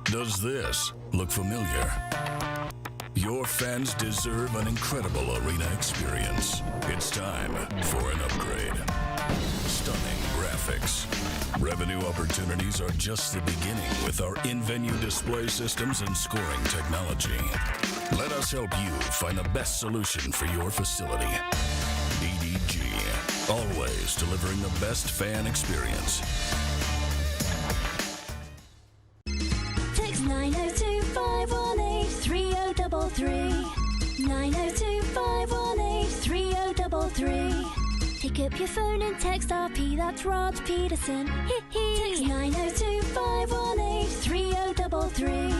Does this look familiar? Your fans deserve an incredible arena experience. It's time for an upgrade. Stunning graphics. Revenue opportunities are just the beginning with our in-venue display systems and scoring technology. Let us help you find the best solution for your facility. EDG, always delivering the best fan experience. Text 902-518-3033. 902-518-3033. Pick up your phone and text RP, that's Rod Pedersen. Text 902-518-3033.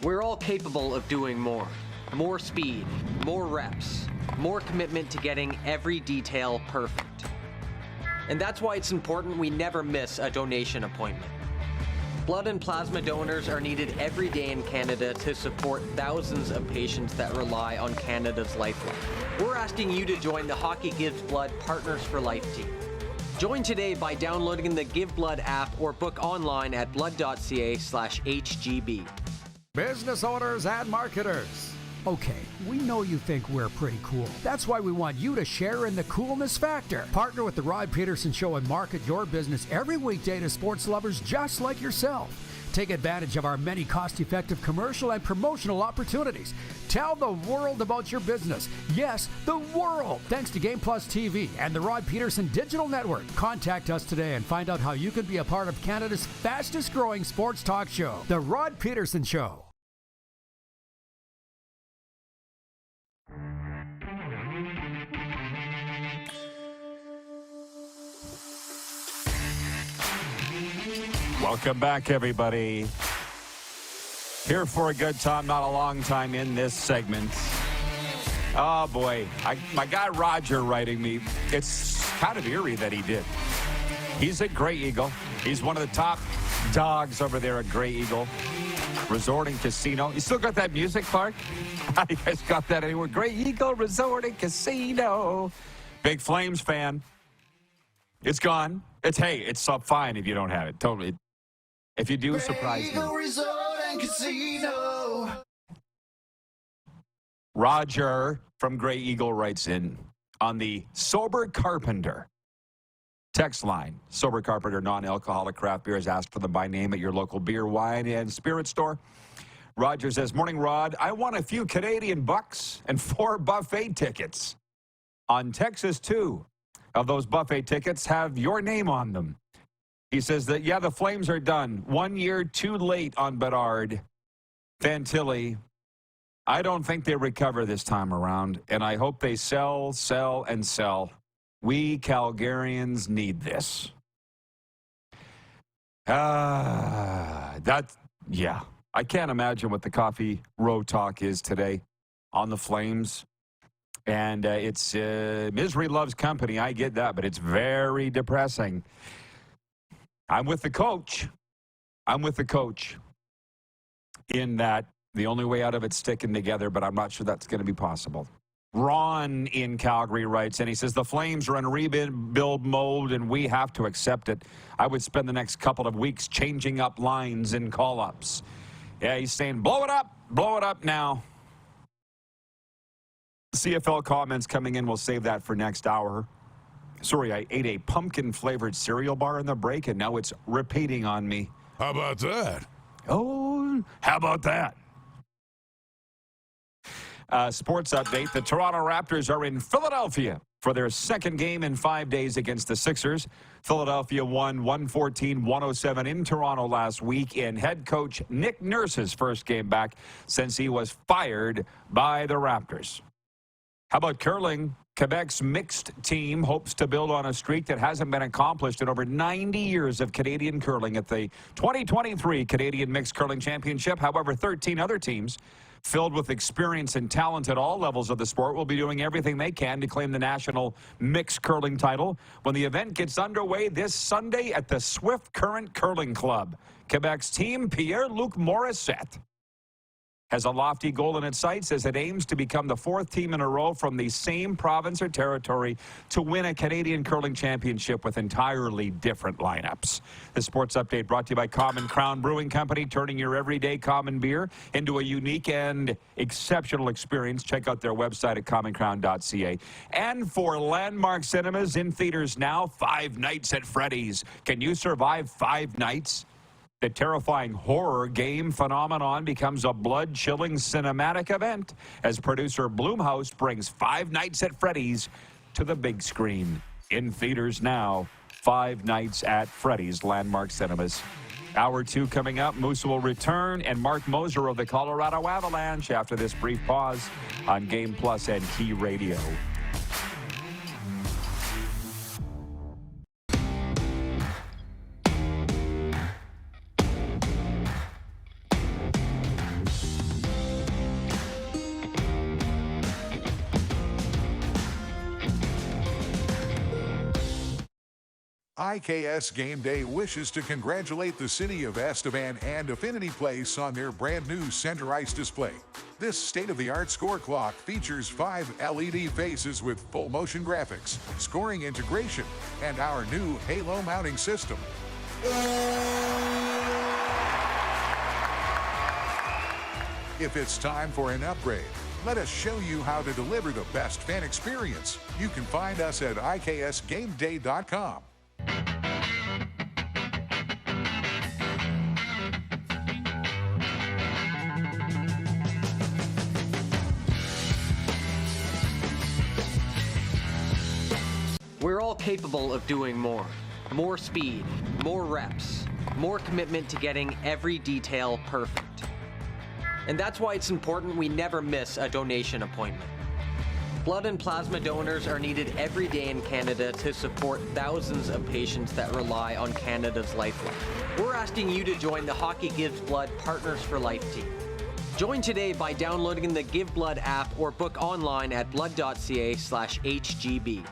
We're all capable of doing more. More speed, more reps, more commitment to getting every detail perfect. And that's why it's important we never miss a donation appointment. Blood and plasma donors are needed every day in Canada to support thousands of patients that rely on Canada's lifeline. We're asking you to join the Hockey Gives Blood Partners for Life team. Join today by downloading the Give Blood app or book online at blood.ca/HGB. Business owners and marketers, Okay, we know you think we're pretty cool. That's why we want you to share in the coolness factor. Partner with The Rod Pedersen Show and market your business every weekday to sports lovers just like yourself. Take advantage of our many cost-effective commercial and promotional opportunities. Tell the world about your business. Yes, the world. Thanks to Game Plus TV and the Rod Pedersen Digital Network. Contact us today and find out how you can be a part of Canada's fastest-growing sports talk show, The Rod Pedersen Show. Welcome back, everybody. Here for a good time, not a long time in this segment. Oh, boy. My guy Roger writing me, it's kind of eerie that he did. He's at Grey Eagle. He's one of the top dogs over there at Grey Eagle Resort and Casino. You still got that music, Clark? You guys got that anywhere? Grey Eagle Resort and Casino. Big Flames fan. It's gone. It's fine if you don't have it. Totally. If you do, surprise me. Resort and Casino. Roger from Grey Eagle writes in on the Sober Carpenter text line. Sober Carpenter non-alcoholic craft beers. Ask for them by name at your local beer, wine, and spirit store. Roger says, "Morning, Rod. I won a few Canadian bucks and 4 buffet tickets. On Texas, 2 of those buffet tickets have your name on them." He says that, yeah, the Flames are done. 1 year too late on Bedard. Fantilli. I don't think they recover this time around, and I hope they sell, and sell. We Calgarians need this. I can't imagine what the Coffee Row talk is today on the Flames. And it's misery loves company. I get that, but it's very depressing. I'm with the coach in that the only way out of it's sticking together, but I'm not sure that's going to be possible. Ron in Calgary writes, and he says, the Flames are in rebuild mode, and we have to accept it. I would spend the next couple of weeks changing up lines and call-ups. Yeah, he's saying, blow it up now. CFL comments coming in. We'll save that for next hour. Sorry, I ate a pumpkin-flavored cereal bar in the break, and now it's repeating on me. How about that? Oh, how about that? Sports update. The Toronto Raptors are in Philadelphia for their second game in 5 days against the Sixers. Philadelphia won 114-107 in Toronto last week in head coach Nick Nurse's first game back since he was fired by the Raptors. How about curling? Quebec's mixed team hopes to build on a streak that hasn't been accomplished in over 90 years of Canadian curling at the 2023 Canadian Mixed Curling Championship. However, 13 other teams filled with experience and talent at all levels of the sport will be doing everything they can to claim the national mixed curling title when the event gets underway this Sunday at the Swift Current Curling Club. Quebec's team, Pierre-Luc Morissette, has a lofty goal in its sights as it aims to become the 4th team in a row from the same province or territory to win a Canadian curling championship with entirely different lineups. The sports update brought to you by Common Crown Brewing Company, turning your everyday common beer into a unique and exceptional experience. Check out their website at commoncrown.ca. And for Landmark Cinemas in theaters now, 5 Nights at Freddy's. Can you survive 5 nights? The terrifying horror game phenomenon becomes a blood-chilling cinematic event as producer Blumhouse brings 5 Nights at Freddy's to the big screen. In theaters now, 5 Nights at Freddy's, Landmark Cinemas. Hour 2 coming up. Moose will return, and Mark Moser of the Colorado Avalanche after this brief pause on Game Plus and Key Radio. IKS Game Day wishes to congratulate the city of Estevan and Affinity Place on their brand new center ice display. This state-of-the-art score clock features 5 LED faces with full motion graphics, scoring integration, and our new Halo mounting system. If it's time for an upgrade, Let us show you how to deliver the best fan experience. You can find us at iksgameday.com. We're all capable of doing more. More speed, more reps, more commitment to getting every detail perfect. And that's why it's important we never miss a donation appointment. Blood and plasma donors are needed every day in Canada to support thousands of patients that rely on Canada's lifeline. We're asking you to join the Hockey Gives Blood Partners for Life team. Join today by downloading the Give Blood app or book online at blood.ca/HGB.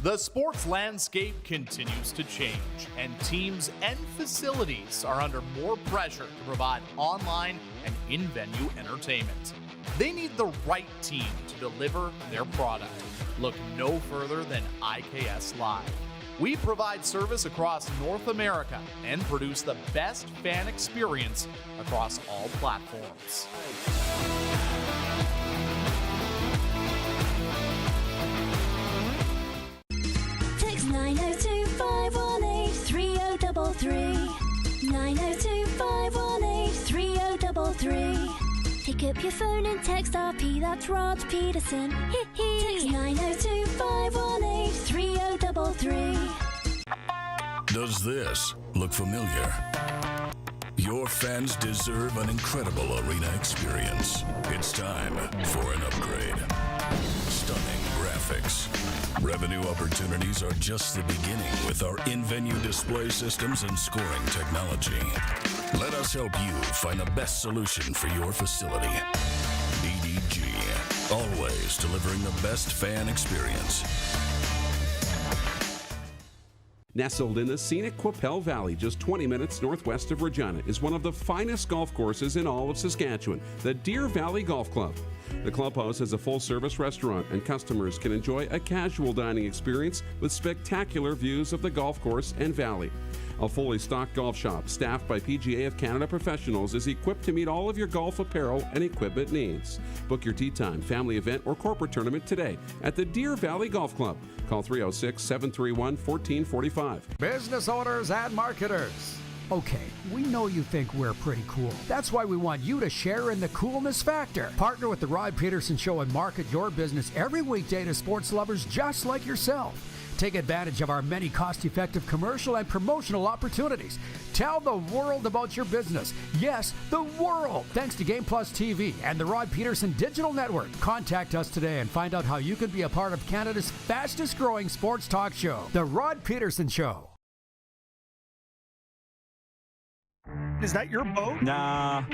The sports landscape continues to change, and teams and facilities are under more pressure to provide online and in-venue entertainment. They need the right team to deliver their product. Look no further than IKS Live. We provide service across North America and produce the best fan experience across all platforms. Text 902-518-3033. 902-518-3033. Pick up your phone and text RP, that's Rod Pedersen. Text 902-518-3033. Does this look familiar? Your fans deserve an incredible arena experience. It's time for an upgrade. Stunning graphics. Revenue opportunities are just the beginning with our in-venue display systems and scoring technology. Let us help you find the best solution for your facility. EDG, always delivering the best fan experience. Nestled in the scenic Qu'Appelle Valley, just 20 minutes northwest of Regina, is one of the finest golf courses in all of Saskatchewan, the Deer Valley Golf Club. The clubhouse has a full-service restaurant, and customers can enjoy a casual dining experience with spectacular views of the golf course and valley. A fully stocked golf shop, staffed by PGA of Canada professionals, is equipped to meet all of your golf apparel and equipment needs. Book your tee time, family event, or corporate tournament today at the Deer Valley Golf Club. Call 306-731-1445. Business owners and marketers. Okay, we know you think we're pretty cool. That's why we want you to share in the coolness factor. Partner with the Rod Pedersen Show and market your business every weekday to sports lovers just like yourself. Take advantage of our many cost-effective commercial and promotional opportunities. Tell the world about your business. Yes, the world. Thanks to Game Plus TV and the Rod Pedersen Digital Network. Contact us today and find out how you can be a part of Canada's fastest-growing sports talk show, The Rod Pedersen Show. Is that your boat? Nah,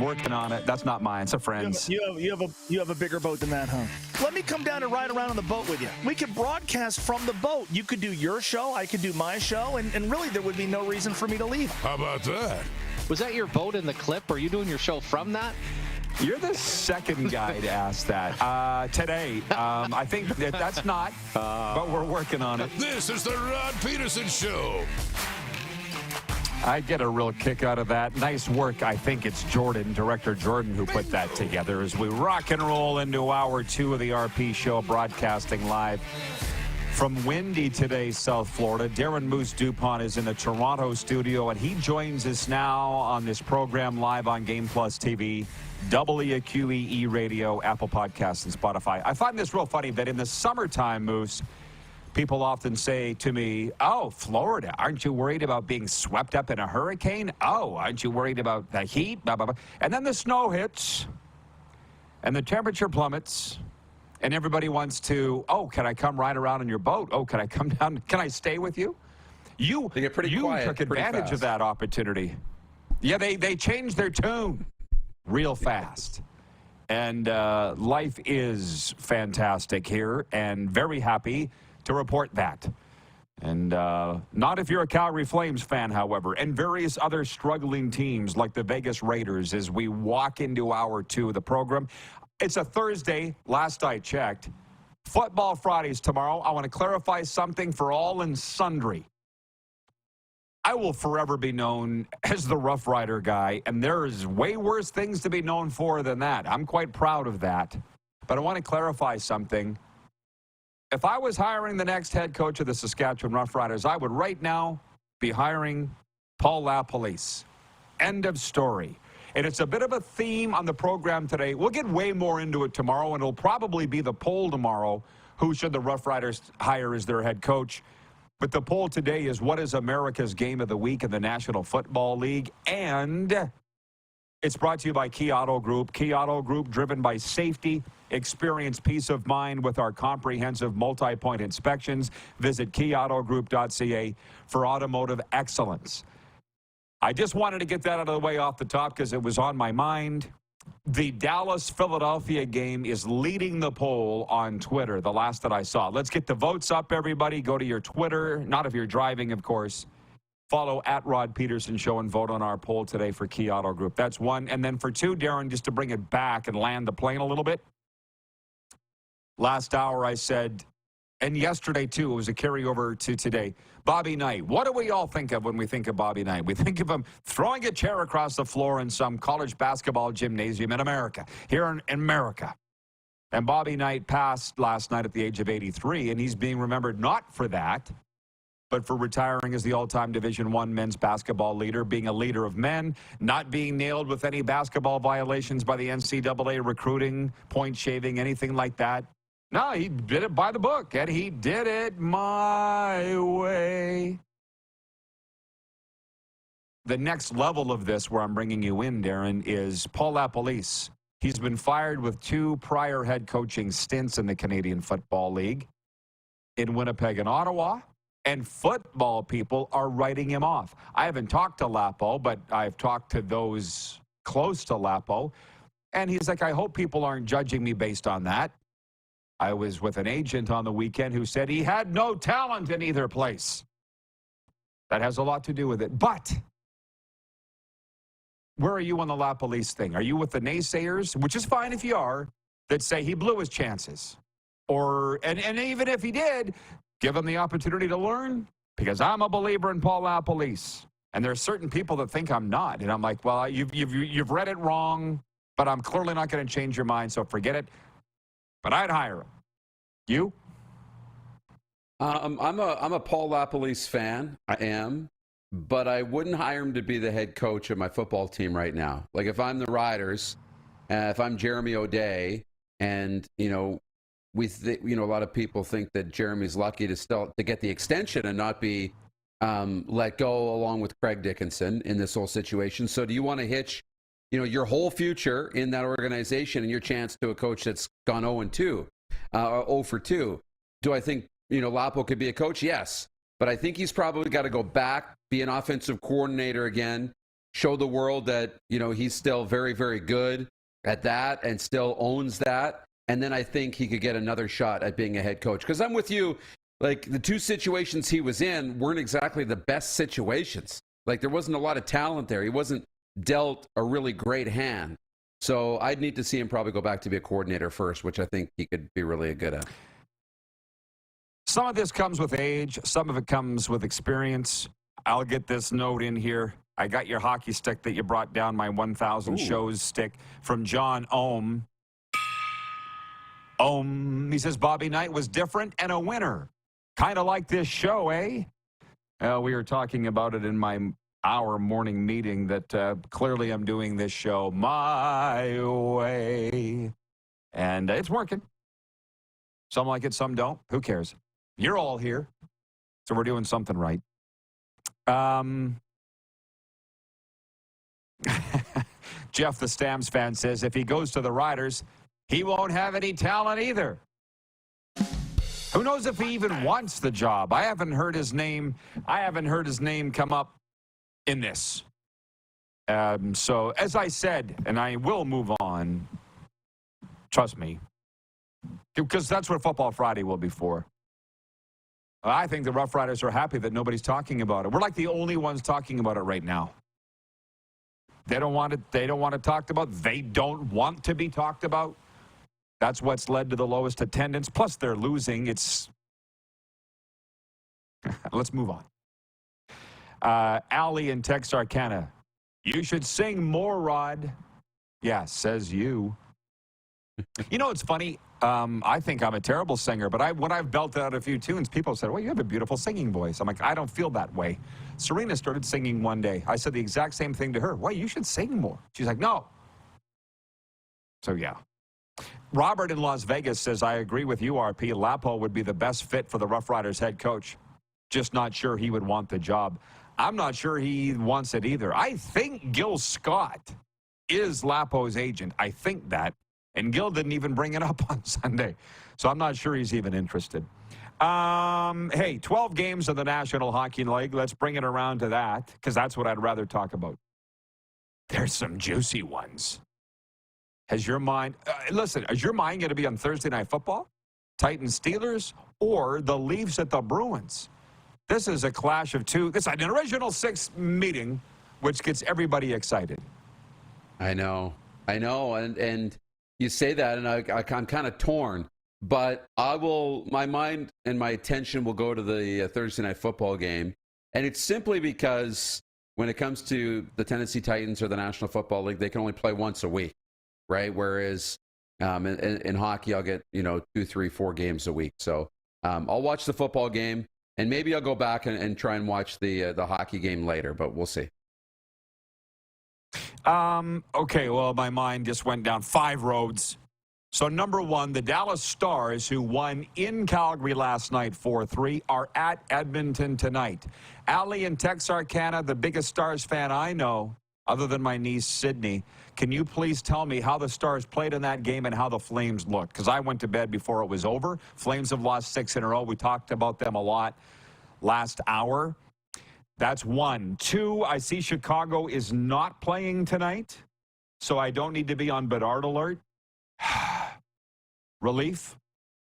working on it. That's not mine. It's a friend's. You have a bigger boat than that, huh? Let me come down and ride around on the boat with you. We could broadcast from the boat. You could do your show, I could do my show, and really there would be no reason for me to leave. How about that? Was that your boat in the clip? Are you doing your show from that? You're the second guy to ask that today. I think that's not, but we're working on it. This is the Rod Pedersen Show. I get a real kick out of that. Nice work. I think it's Director Jordan, who put that together as we rock and roll into hour 2 of the RP Show, broadcasting live from windy today, South Florida. Darren Moose DuPont is in the Toronto studio, and he joins us now on this program live on Game Plus TV, WQEE Radio, Apple Podcasts, and Spotify. I find this real funny that in the summertime, Moose, people often say to me, oh, Florida, aren't you worried about being swept up in a hurricane? Oh, aren't you worried about the heat? Blah, blah, blah. And then the snow hits, and the temperature plummets, and everybody wants to, oh, can I come ride around in your boat? Oh, can I come down? Can I stay with you? You took advantage of that opportunity. Yeah, they changed their tune real fast. And life is fantastic here, and very happy to report that. And not if you're a Calgary Flames fan, however, and various other struggling teams like the Vegas Raiders as we walk into hour 2 of the program. It's a Thursday, last I checked. Football Fridays tomorrow. I want to clarify something for all and sundry. I will forever be known as the Rough Rider guy, and there is way worse things to be known for than that. I'm quite proud of that. But I want to clarify something. If I was hiring the next head coach of the Saskatchewan Roughriders, I would right now be hiring Paul LaPolice. End of story. And it's a bit of a theme on the program today. We'll get way more into it tomorrow, and it'll probably be the poll tomorrow. Who should the Roughriders hire as their head coach? But the poll today is, what is America's game of the week in the National Football League? And it's brought to you by Key Auto Group. Key Auto Group, driven by safety. Experience peace of mind with our comprehensive multi-point inspections. Visit keyautogroup.ca for automotive excellence. I just wanted to get that out of the way off the top because it was on my mind. The Dallas-Philadelphia game is leading the poll on Twitter, the last that I saw. Let's get the votes up, everybody. Go to your Twitter, not if you're driving, of course. Follow @RodPedersen Show and vote on our poll today for Key Auto Group. That's one. And then for two, Darren, just to bring it back and land the plane a little bit. Last hour I said, and yesterday too, it was a carryover to today, Bobby Knight. What do we all think of when we think of Bobby Knight? We think of him throwing a chair across the floor in some college basketball gymnasium in America, here in America. And Bobby Knight passed last night at the age of 83, and he's being remembered not for that, but for retiring as the all-time Division I men's basketball leader, being a leader of men, not being nailed with any basketball violations by the NCAA, recruiting, point shaving, anything like that. No, he did it by the book, and he did it my way. The next level of this, where I'm bringing you in, Darren, is Paul LaPolice. He's been fired with 2 prior head coaching stints in the Canadian Football League in Winnipeg and Ottawa, and football people are writing him off. I haven't talked to Lapo, but I've talked to those close to Lapo, and he's like, I hope people aren't judging me based on that. I was with an agent on the weekend who said he had no talent in either place. That has a lot to do with it. But where are you on the LaPolice thing? Are you with the naysayers, which is fine if you are, that say he blew his chances? Or, and even if he did, give him the opportunity to learn? Because I'm a believer in Paul LaPolice. And there are certain people that think I'm not. And I'm like, well, you've read it wrong, but I'm clearly not going to change your mind, so forget it. But I'd hire him. You? I'm a Paul LaPolice fan. I am. But I wouldn't hire him to be the head coach of my football team right now. Like, if I'm the Riders, if I'm Jeremy O'Day, and, you know, a lot of people think that Jeremy's lucky to get the extension and not be let go along with Craig Dickinson in this whole situation. So do you want to hitch, you know, your whole future in that organization and your chance to a coach that's gone 0-2, 0 for 2? Do I think, you know, Lapo could be a coach? Yes. But I think he's probably got to go back, be an offensive coordinator again, show the world that, you know, he's still very, very good at that and still owns that. And then I think he could get another shot at being a head coach. Because I'm with you, like, the 2 situations he was in weren't exactly the best situations. Like, there wasn't a lot of talent there. He wasn't dealt a really great hand. So I'd need to see him probably go back to be a coordinator first, which I think he could be really good at. Some of this comes with age. Some of it comes with experience. I'll get this note in here. I got your hockey stick that you brought down, my 1,000 shows stick, from John Ohm. He says, Bobby Knight was different and a winner. Kind of like this show, eh? We were talking about it in our morning meeting that clearly I'm doing this show my way. And it's working. Some like it, some don't. Who cares? You're all here. So we're doing something right. Jeff, the Stamps fan, says if he goes to the Riders, he won't have any talent either. Who knows if he even wants the job? I haven't heard his name come up in this. So, as I said, and I will move on, trust me, because that's what Football Friday will be for. I think the Rough Riders are happy that nobody's talking about it. We're like the only ones talking about it right now. They don't want it. They don't want it talked about. They don't want to be talked about. That's what's led to the lowest attendance. Plus, they're losing. It's. Let's move on. Allie in Texarkana. You should sing more, Rod. Yeah, says you. You know, it's funny. I think I'm a terrible singer, but when I've belted out a few tunes, people said, well, you have a beautiful singing voice. I'm like, I don't feel that way. Serena started singing one day. I said the exact same thing to her. Well, you should sing more. She's like, no. So, yeah. Robert in Las Vegas says, I agree with you, RP. Lapo would be the best fit for the Rough Riders head coach. Just not sure he would want the job. I'm not sure he wants it either. I think Gil Scott is Lapo's agent. I think that. And Gil didn't even bring it up on Sunday. So I'm not sure he's even interested. Hey, 12 games of the National Hockey League. Let's bring it around to that, because that's what I'd rather talk about. There's some juicy ones. Has your mind, listen, is your mind going to be on Thursday Night Football, Titans Steelers, or the Leafs at the Bruins? This is a clash of two. This is an original six meeting, which gets everybody excited. I know. And you say that, and I'm kind of torn. But my mind and my attention will go to the Thursday Night Football game. And it's simply because when it comes to the Tennessee Titans or the National Football League, they can only play once a week, right? Whereas in hockey, I'll get, 2, 3, 4 games a week. So I'll watch the football game, and maybe I'll go back and try and watch the hockey game later, but we'll see. Okay, well, my mind just went down 5 roads. So, number one, the Dallas Stars, who won in Calgary last night 4-3, are at Edmonton tonight. Allie in Texarkana, the biggest Stars fan I know, other than my niece, Sydney, can you please tell me how the Stars played in that game and how the Flames looked? Because I went to bed before it was over. Flames have lost 6 in a row. We talked about them a lot last hour. That's 1. 2, I see Chicago is not playing tonight, so I don't need to be on Bedard alert. Relief.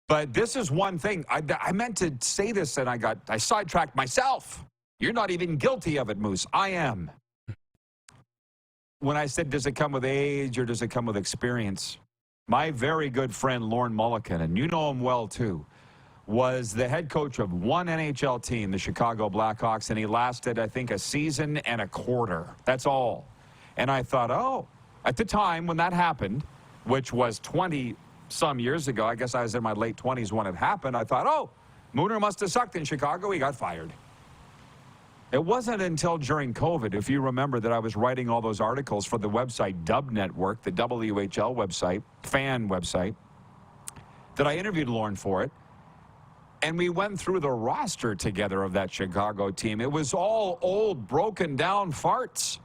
But this is one thing. I meant to say this, and I sidetracked myself. You're not even guilty of it, Moose. I am. When I said, does it come with age or does it come with experience? My very good friend, Lorne Mulliken, and you know him well, too, was the head coach of one NHL team, the Chicago Blackhawks, and he lasted, I think, a season and a quarter. That's all. And I thought, at the time when that happened, which was 20-some years ago, I guess I was in my late 20s when it happened, I thought, Mooner must have sucked in Chicago. He got fired. It wasn't until during COVID, if you remember, that I was writing all those articles for the website Dub Network, the WHL website, fan website, that I interviewed Lorne for it. And we went through the roster together of that Chicago team. It was all old, broken down farts.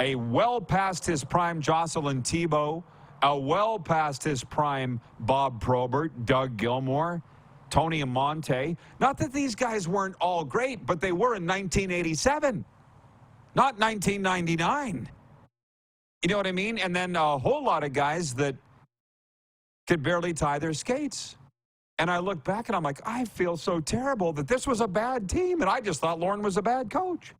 A well past his prime Jocelyn Thibault, a well past his prime Bob Probert, Doug Gilmour, Tony Amonte. Not that these guys weren't all great, but they were in 1987, not 1999. You know what I mean? And then a whole lot of guys that could barely tie their skates. And I look back and I'm like, I feel so terrible that this was a bad team. And I just thought Lorne was a bad coach.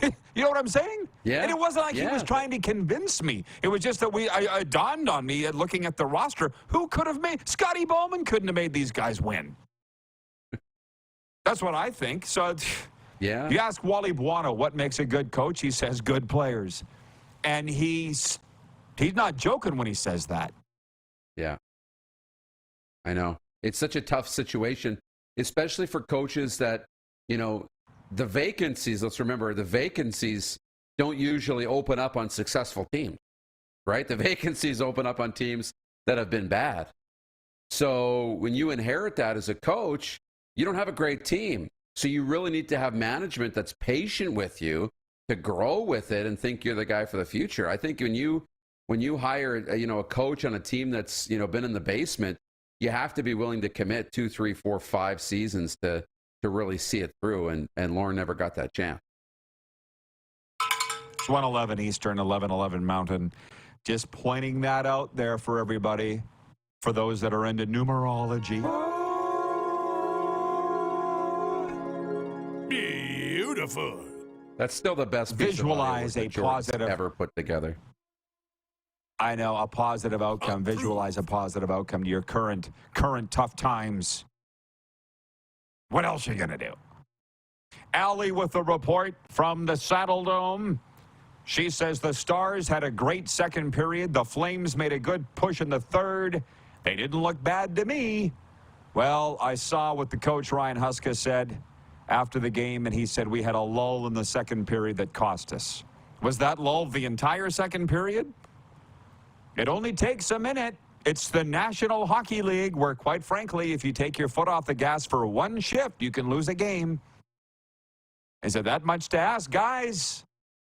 You know what I'm saying? Yeah. And it wasn't like he was trying to convince me. It was just that it dawned on me looking at the roster. Who could have made? Scotty Bowman couldn't have made these guys win. That's what I think. So yeah. You ask Wally Buono what makes a good coach, he says good players. And he's not joking when he says that. Yeah. I know. It's such a tough situation, especially for coaches that, the vacancies, let's remember, the vacancies don't usually open up on successful teams, right? The vacancies open up on teams that have been bad. So when you inherit that as a coach, you don't have a great team. So you really need to have management that's patient with you to grow with it and think you're the guy for the future. I think when you hire, a coach on a team that's, been in the basement, you have to be willing to commit 2, 3, 4, 5 seasons to really see it through, and Lorne never got that chance. It's 1:11 Eastern, 11:11 Mountain. Just pointing that out there for everybody, for those that are into numerology. Beautiful. That's still the best visualize a positive ever put together. I know, a positive outcome. Visualize a positive outcome to your current tough times. What else are you going to do? Allie with the report from the Saddle Dome. She says the Stars had a great second period. The Flames made a good push in the third. They didn't look bad to me. Well, I saw what the coach, Ryan Huska, said after the game, and he said we had a lull in the second period that cost us. Was that lull the entire second period? It only takes a minute. It's the National Hockey League where, quite frankly, if you take your foot off the gas for one shift, you can lose a game. Is it that much to ask, guys,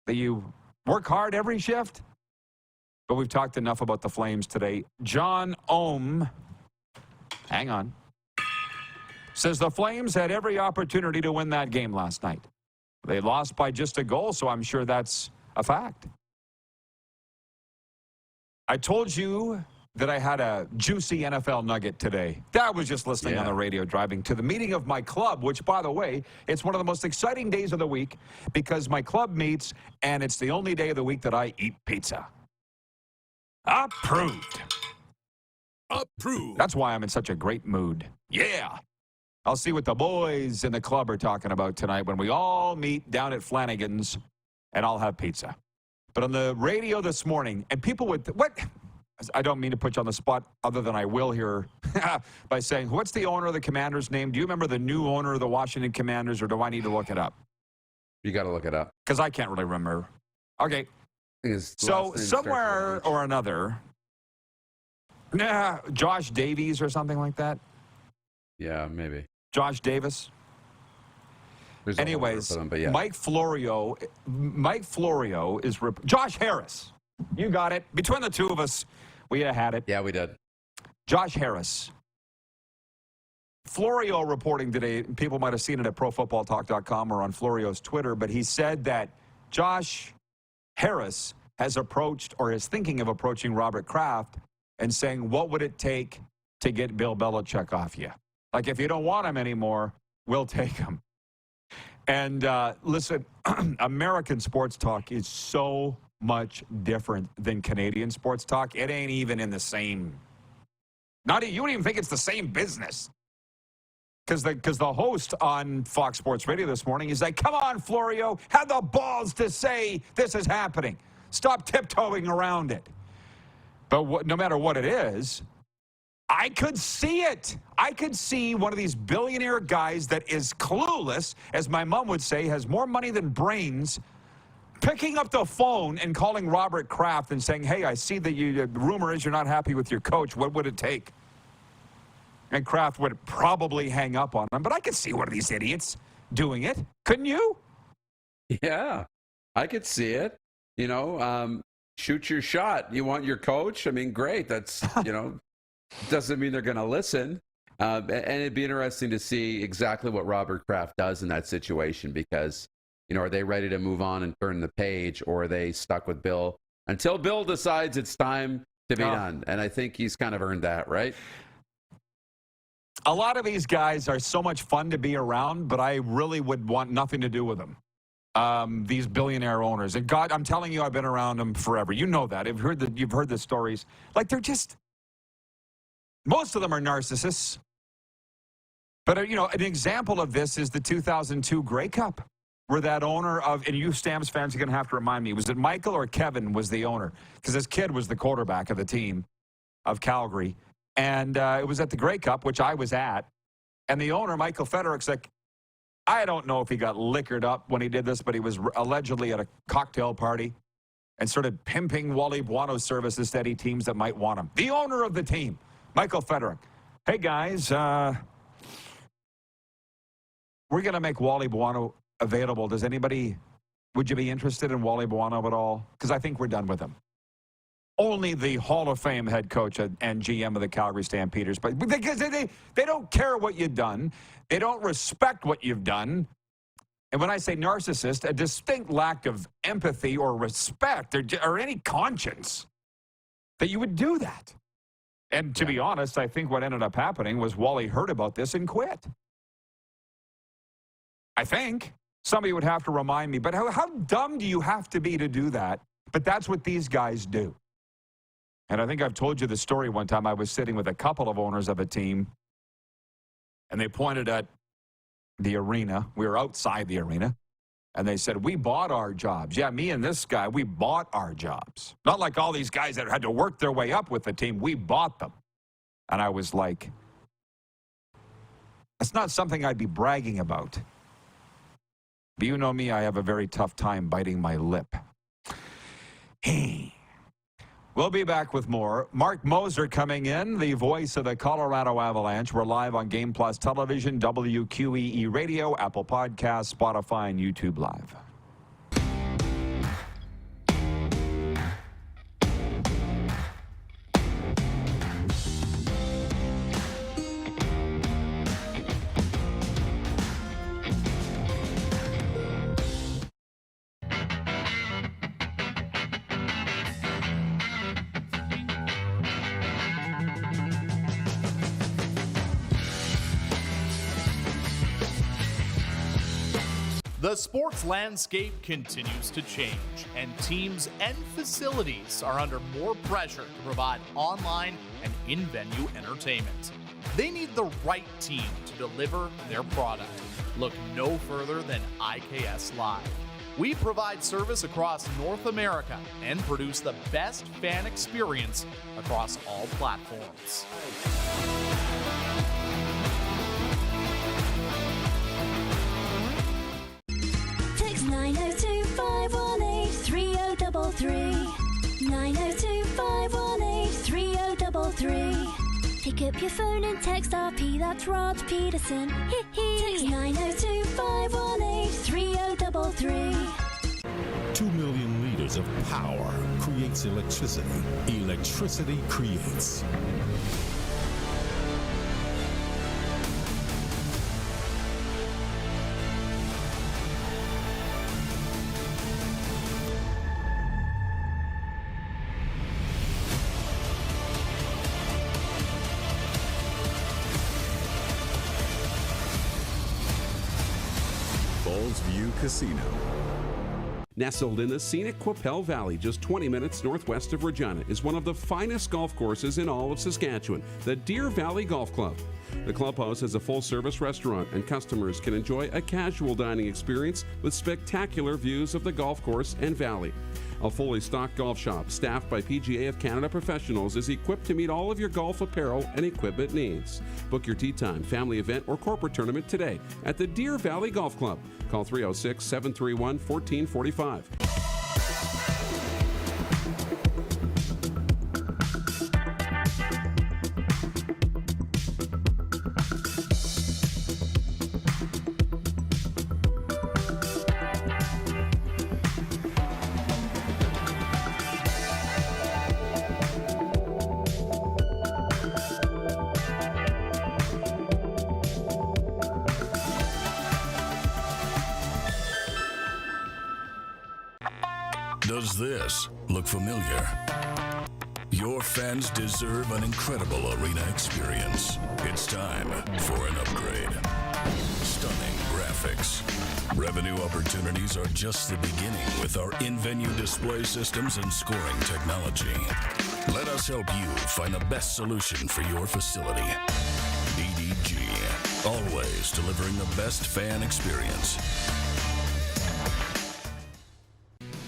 that you work hard every shift? But we've talked enough about the Flames today. John Ohm, hang on, says the Flames had every opportunity to win that game last night. They lost by just a goal, so I'm sure that's a fact. I told you that I had a juicy NFL nugget today. I was just listening on the radio driving to the meeting of my club, which, by the way, it's one of the most exciting days of the week because my club meets, and it's the only day of the week that I eat pizza. Approved. Approved. That's why I'm in such a great mood. Yeah. I'll see what the boys in the club are talking about tonight when we all meet down at Flanagan's, and I'll have pizza. But on the radio this morning, and people would, what? I don't mean to put you on the spot other than I will here by saying, what's the owner of the Commanders' name? Do you remember the new owner of the Washington Commanders, or do I need to look it up? You got to look it up. Because I can't really remember. Okay. So somewhere or another, Josh Davies or something like that? Yeah, maybe. Josh Davis? Anyways, them, yeah. Mike Florio is Josh Harris. You got it. Between the two of us, we had it. Yeah, we did. Josh Harris. Florio reporting today, people might have seen it at ProFootballTalk.com or on Florio's Twitter, but he said that Josh Harris has approached or is thinking of approaching Robert Kraft and saying, what would it take to get Bill Belichick off you? Like, if you don't want him anymore, we'll take him. And listen, American sports talk is so much different than Canadian sports talk. It ain't even in the same. You don't even think it's the same business. Because the host on Fox Sports Radio this morning is like, come on, Florio, have the balls to say this is happening. Stop tiptoeing around it. But no matter what it is, I could see it. I could see one of these billionaire guys that is clueless, as my mom would say, has more money than brains, picking up the phone and calling Robert Kraft and saying, hey, I see that the rumor is you're not happy with your coach. What would it take? And Kraft would probably hang up on him. But I could see one of these idiots doing it. Couldn't you? Yeah, I could see it. You know, shoot your shot. You want your coach? I mean, great. That's, doesn't mean they're going to listen. And it'd be interesting to see exactly what Robert Kraft does in that situation because, are they ready to move on and turn the page, or are they stuck with Bill until Bill decides it's time to be done? And I think he's kind of earned that, right? A lot of these guys are so much fun to be around, but I really would want nothing to do with them. These billionaire owners. And God, I'm telling you, I've been around them forever. You know that. You've heard the stories. Like, they're just, most of them are narcissists. But, an example of this is the 2002 Grey Cup, where that owner of, and you Stamps fans are going to have to remind me, was it Michael or Kevin was the owner? Because his kid was the quarterback of the team of Calgary. And it was at the Grey Cup, which I was at. And the owner, Michael Federick's like, I don't know if he got liquored up when he did this, but he was allegedly at a cocktail party and started pimping Wally Buono services to any teams that might want him. The owner of the team, Michael Federick. Hey, guys, we're going to make Wally Buono available. Would you be interested in Wally Buono at all? Because I think we're done with him. Only the Hall of Fame head coach and GM of the Calgary Stampeders. But because they don't care what you've done. They don't respect what you've done. And when I say narcissist, a distinct lack of empathy or respect or any conscience that you would do that. And to be honest, I think what ended up happening was Wally heard about this and quit. I think. Somebody would have to remind me. But how dumb do you have to be to do that? But that's what these guys do. And I think I've told you the story one time. I was sitting with a couple of owners of a team, and they pointed at the arena. We were outside the arena. And they said, we bought our jobs. Yeah, me and this guy, we bought our jobs. Not like all these guys that had to work their way up with the team. We bought them. And I was like, that's not something I'd be bragging about. But you know me, I have a very tough time biting my lip. Hey. We'll be back with more. Mark Moser coming in, the voice of the Colorado Avalanche. We're live on Game Plus Television, WQEE Radio, Apple Podcasts, Spotify, and YouTube Live. The sports landscape continues to change, and teams and facilities are under more pressure to provide online and in-venue entertainment. They need the right team to deliver their product. Look no further than IKS Live. We provide service across North America and produce the best fan experience across all platforms. Text 902-518-3033. 902-518-3033. Pick up your phone and text RP, that's Rod Pedersen. Text 902-518-3033. 2 million liters of power creates electricity. Electricity creates. View Casino. Nestled in the scenic Qu'Appelle Valley, just 20 minutes northwest of Regina, is one of the finest golf courses in all of Saskatchewan, the Deer Valley Golf Club. The clubhouse has a full-service restaurant, and customers can enjoy a casual dining experience with spectacular views of the golf course and valley. A fully stocked golf shop, staffed by PGA of Canada professionals, is equipped to meet all of your golf apparel and equipment needs. Book your tee time, family event, or corporate tournament today at the Deer Valley Golf Club. Call 306-731-1445. Does this look familiar? Your fans deserve an incredible arena experience. It's time for an upgrade. Stunning graphics. Revenue opportunities are just the beginning with our in-venue display systems and scoring technology. Let us help you find the best solution for your facility. DDG, always delivering the best fan experience.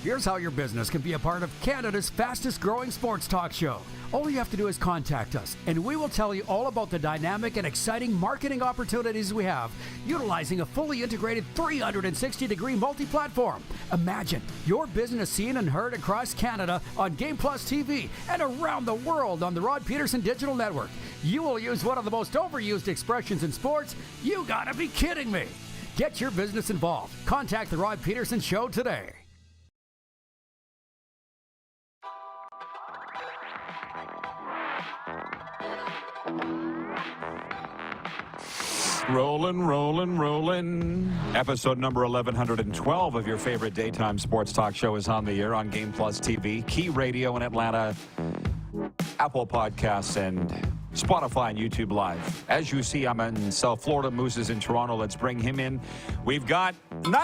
Here's how your business can be a part of Canada's fastest growing sports talk show. All you have to do is contact us, and we will tell you all about the dynamic and exciting marketing opportunities we have, utilizing a fully integrated 360-degree multi-platform. Imagine your business seen and heard across Canada on Game Plus TV and around the world on the Rod Pedersen Digital Network. You will use one of the most overused expressions in sports. You gotta be kidding me. Get your business involved. Contact the Rod Pedersen Show today. Rolling. Episode number 1112 of your favorite daytime sports talk show is on the air on Game Plus TV, Key Radio in Atlanta, Apple Podcasts, and Spotify and YouTube Live. As you see, I'm in South Florida. Moose is in Toronto. Let's bring him in. We got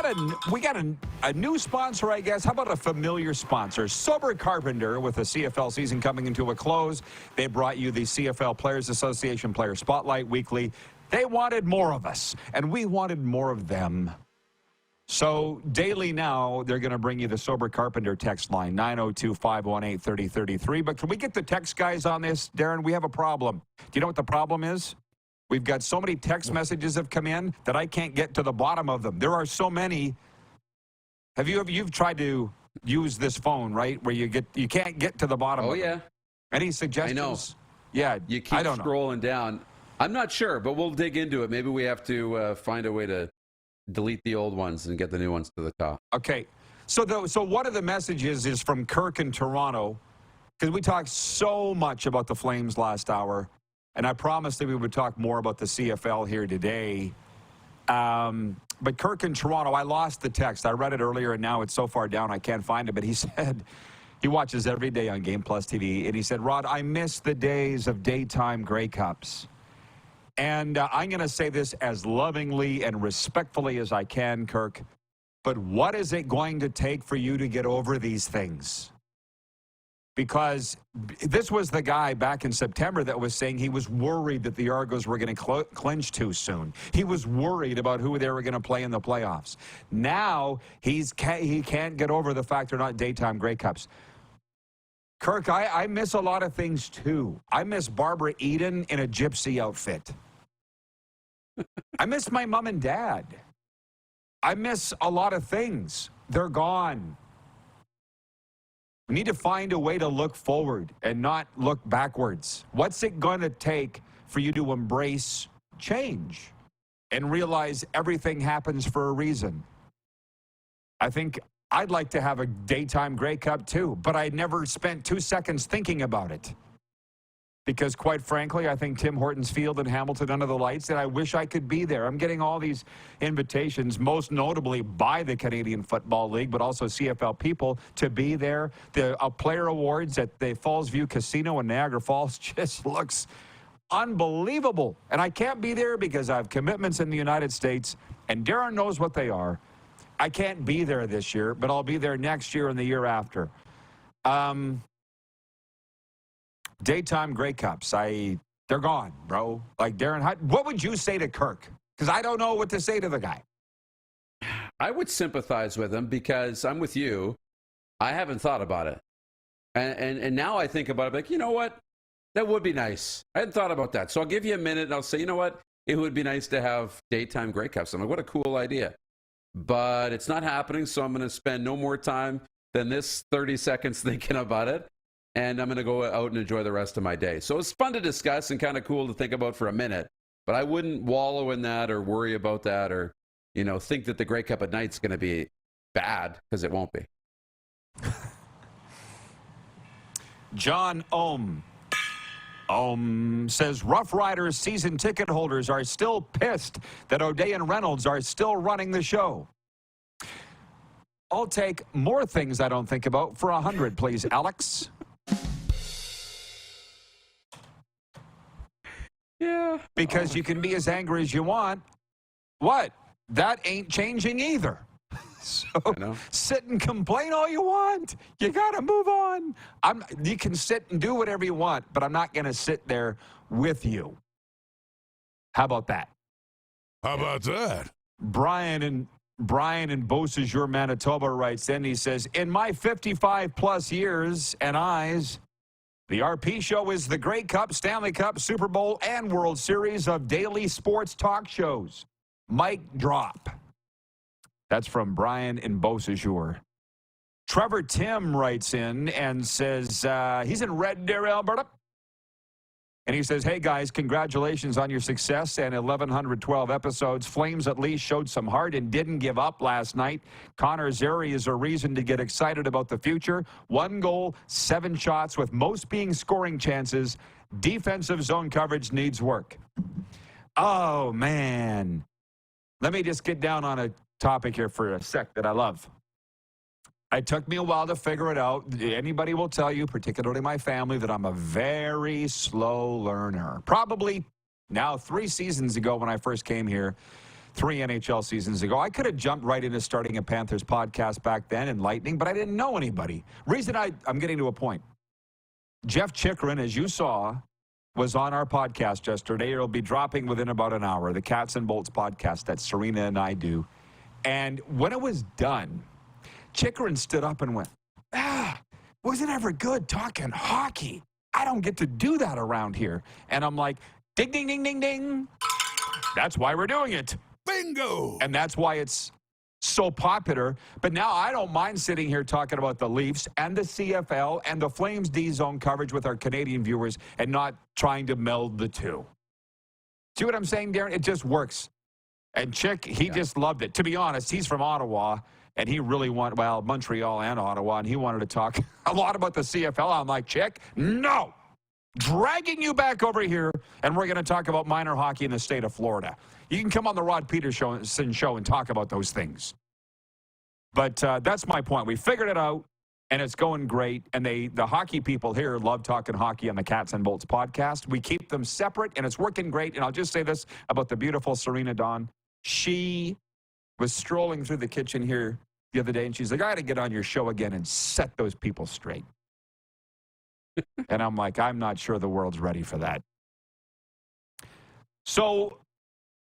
a new sponsor, I guess. How about a familiar sponsor? Sober Carpenter, with the CFL season coming into a close. They brought you the CFL Players Association Player Spotlight weekly. They wanted more of us, and we wanted more of them. So daily now, they're going to bring you the Sober Carpenter text line, 902-518-3033. But can we get the text guys on this, Darren? We have a problem. Do you know what the problem is? We've got so many text messages have come in that I can't get to the bottom of them. There are so many. You've tried to use this phone, right, where you can't get to the bottom of them. Any suggestions? I know. Yeah, you keep I don't scrolling down. I'm not sure, but we'll dig into it. Maybe we have to find a way to delete the old ones and get the new ones to the top. Okay. So one of the messages is from Kirk in Toronto, because we talked so much about the Flames last hour, and I promised that we would talk more about the CFL here today. But Kirk in Toronto, I lost the text. I read it earlier, and now it's so far down I can't find it. But he said he watches every day on Game Plus TV, and he said, Rod, I miss the days of daytime Grey Cups. And I'm going to say this as lovingly and respectfully as I can, Kirk, but what is it going to take for you to get over these things? Because this was the guy back in September that was saying he was worried that the Argos were going to clinch too soon. He was worried about who they were going to play in the playoffs. Now he can't get over the fact they're not daytime Grey Cups. Kirk, I miss a lot of things too. I miss Barbara Eden in a gypsy outfit. I miss my mom and dad. I miss a lot of things. They're gone. We need to find a way to look forward and not look backwards. What's it going to take for you to embrace change and realize everything happens for a reason? I think I'd like to have a daytime Grey Cup too, but I never spent 2 seconds thinking about it. Because quite frankly, I think Tim Hortons Field in Hamilton under the lights, and I wish I could be there. I'm getting all these invitations, most notably by the Canadian Football League, but also CFL people to be there. The player awards at the Falls View Casino in Niagara Falls just looks unbelievable. And I can't be there because I have commitments in the United States, and Darren knows what they are. I can't be there this year, but I'll be there next year and the year after. Daytime Grey Cups, they're gone, bro. Like, Darren, what would you say to Kirk? Because I don't know what to say to the guy. I would sympathize with him because I'm with you. I haven't thought about it. And now I think about it, like, you know what? That would be nice. I hadn't thought about that. So I'll give you a minute and I'll say, you know what? It would be nice to have daytime Grey Cups. I'm like, what a cool idea. But it's not happening, so I'm going to spend no more time than this 30 seconds thinking about it. And I'm going to go out and enjoy the rest of my day. So it's fun to discuss and kind of cool to think about for a minute. But I wouldn't wallow in that or worry about that or, you know, think that the Grey Cup at night is going to be bad, because it won't be. John Ohm says Rough Riders season ticket holders are still pissed that O'Day and Reynolds are still running the show. I'll take more things I don't think about for 100, please, Alex. Yeah. Because you can be as angry as you want. What? That ain't changing either. So sit and complain all you want. You got to move on. You can sit and do whatever you want, but I'm not going to sit there with you. How about that? How about that? Brian in Beausejour, Manitoba writes in, he says, in my 55-plus years and eyes, the RP Show is the Grey Cup, Stanley Cup, Super Bowl, and World Series of daily sports talk shows. Mic drop. That's from Brian in Beausejour. Trevor Tim writes in and says he's in Red Deer, Alberta. And he says, hey, guys, congratulations on your success and 1,112 episodes. Flames at least showed some heart and didn't give up last night. Connor Zary is a reason to get excited about the future. 1 goal, 7 shots, with most being scoring chances. Defensive zone coverage needs work. Oh, man. Let me just get down on a topic here for a sec that I love. It took me a while to figure it out. Anybody will tell you, particularly my family, that I'm a very slow learner. Probably now 3 seasons ago when I first came here, 3 NHL seasons ago, I could have jumped right into starting a Panthers podcast back then in Lightning, but I didn't know anybody. Reason I'm getting to a point. Jeff Chikrin, as you saw, was on our podcast yesterday. It'll be dropping within about an hour. The Cats and Bolts podcast that Serena and I do. And when it was done, Chikrin stood up and went, was it ever good talking hockey? I don't get to do that around here. And I'm like, ding, ding, ding, ding, ding. That's why we're doing it. Bingo! And that's why it's so popular. But now I don't mind sitting here talking about the Leafs and the CFL and the Flames D-Zone coverage with our Canadian viewers and not trying to meld the two. See what I'm saying, Darren? It just works. And Chick, he just loved it. To be honest, he's from Ottawa, and he really Montreal and Ottawa, and he wanted to talk a lot about the CFL. I'm like, Chick, no! Dragging you back over here, and we're going to talk about minor hockey in the state of Florida. You can come on the Rod Pedersen show and talk about those things. But that's my point. We figured it out, and it's going great. And the hockey people here love talking hockey on the Cats and Bolts podcast. We keep them separate, and it's working great. And I'll just say this about the beautiful Serena Dawn. She was strolling through the kitchen here the other day, and she's like, I got to get on your show again and set those people straight. And I'm like, I'm not sure the world's ready for that. So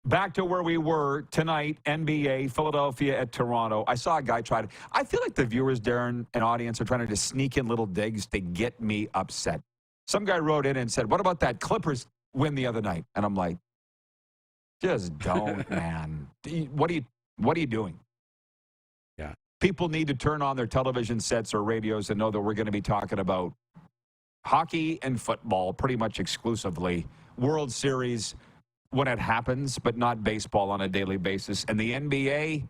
back to where we were tonight, NBA, Philadelphia at Toronto. I saw a guy try to, I feel like the viewers, Darren, and audience are trying to just sneak in little digs to get me upset. Some guy wrote in and said, what about that Clippers win the other night? And I'm like, just don't, man. What are you doing? Yeah. People need to turn on their television sets or radios and know that we're going to be talking about hockey and football pretty much exclusively. World Series when it happens, but not baseball on a daily basis. And the NBA,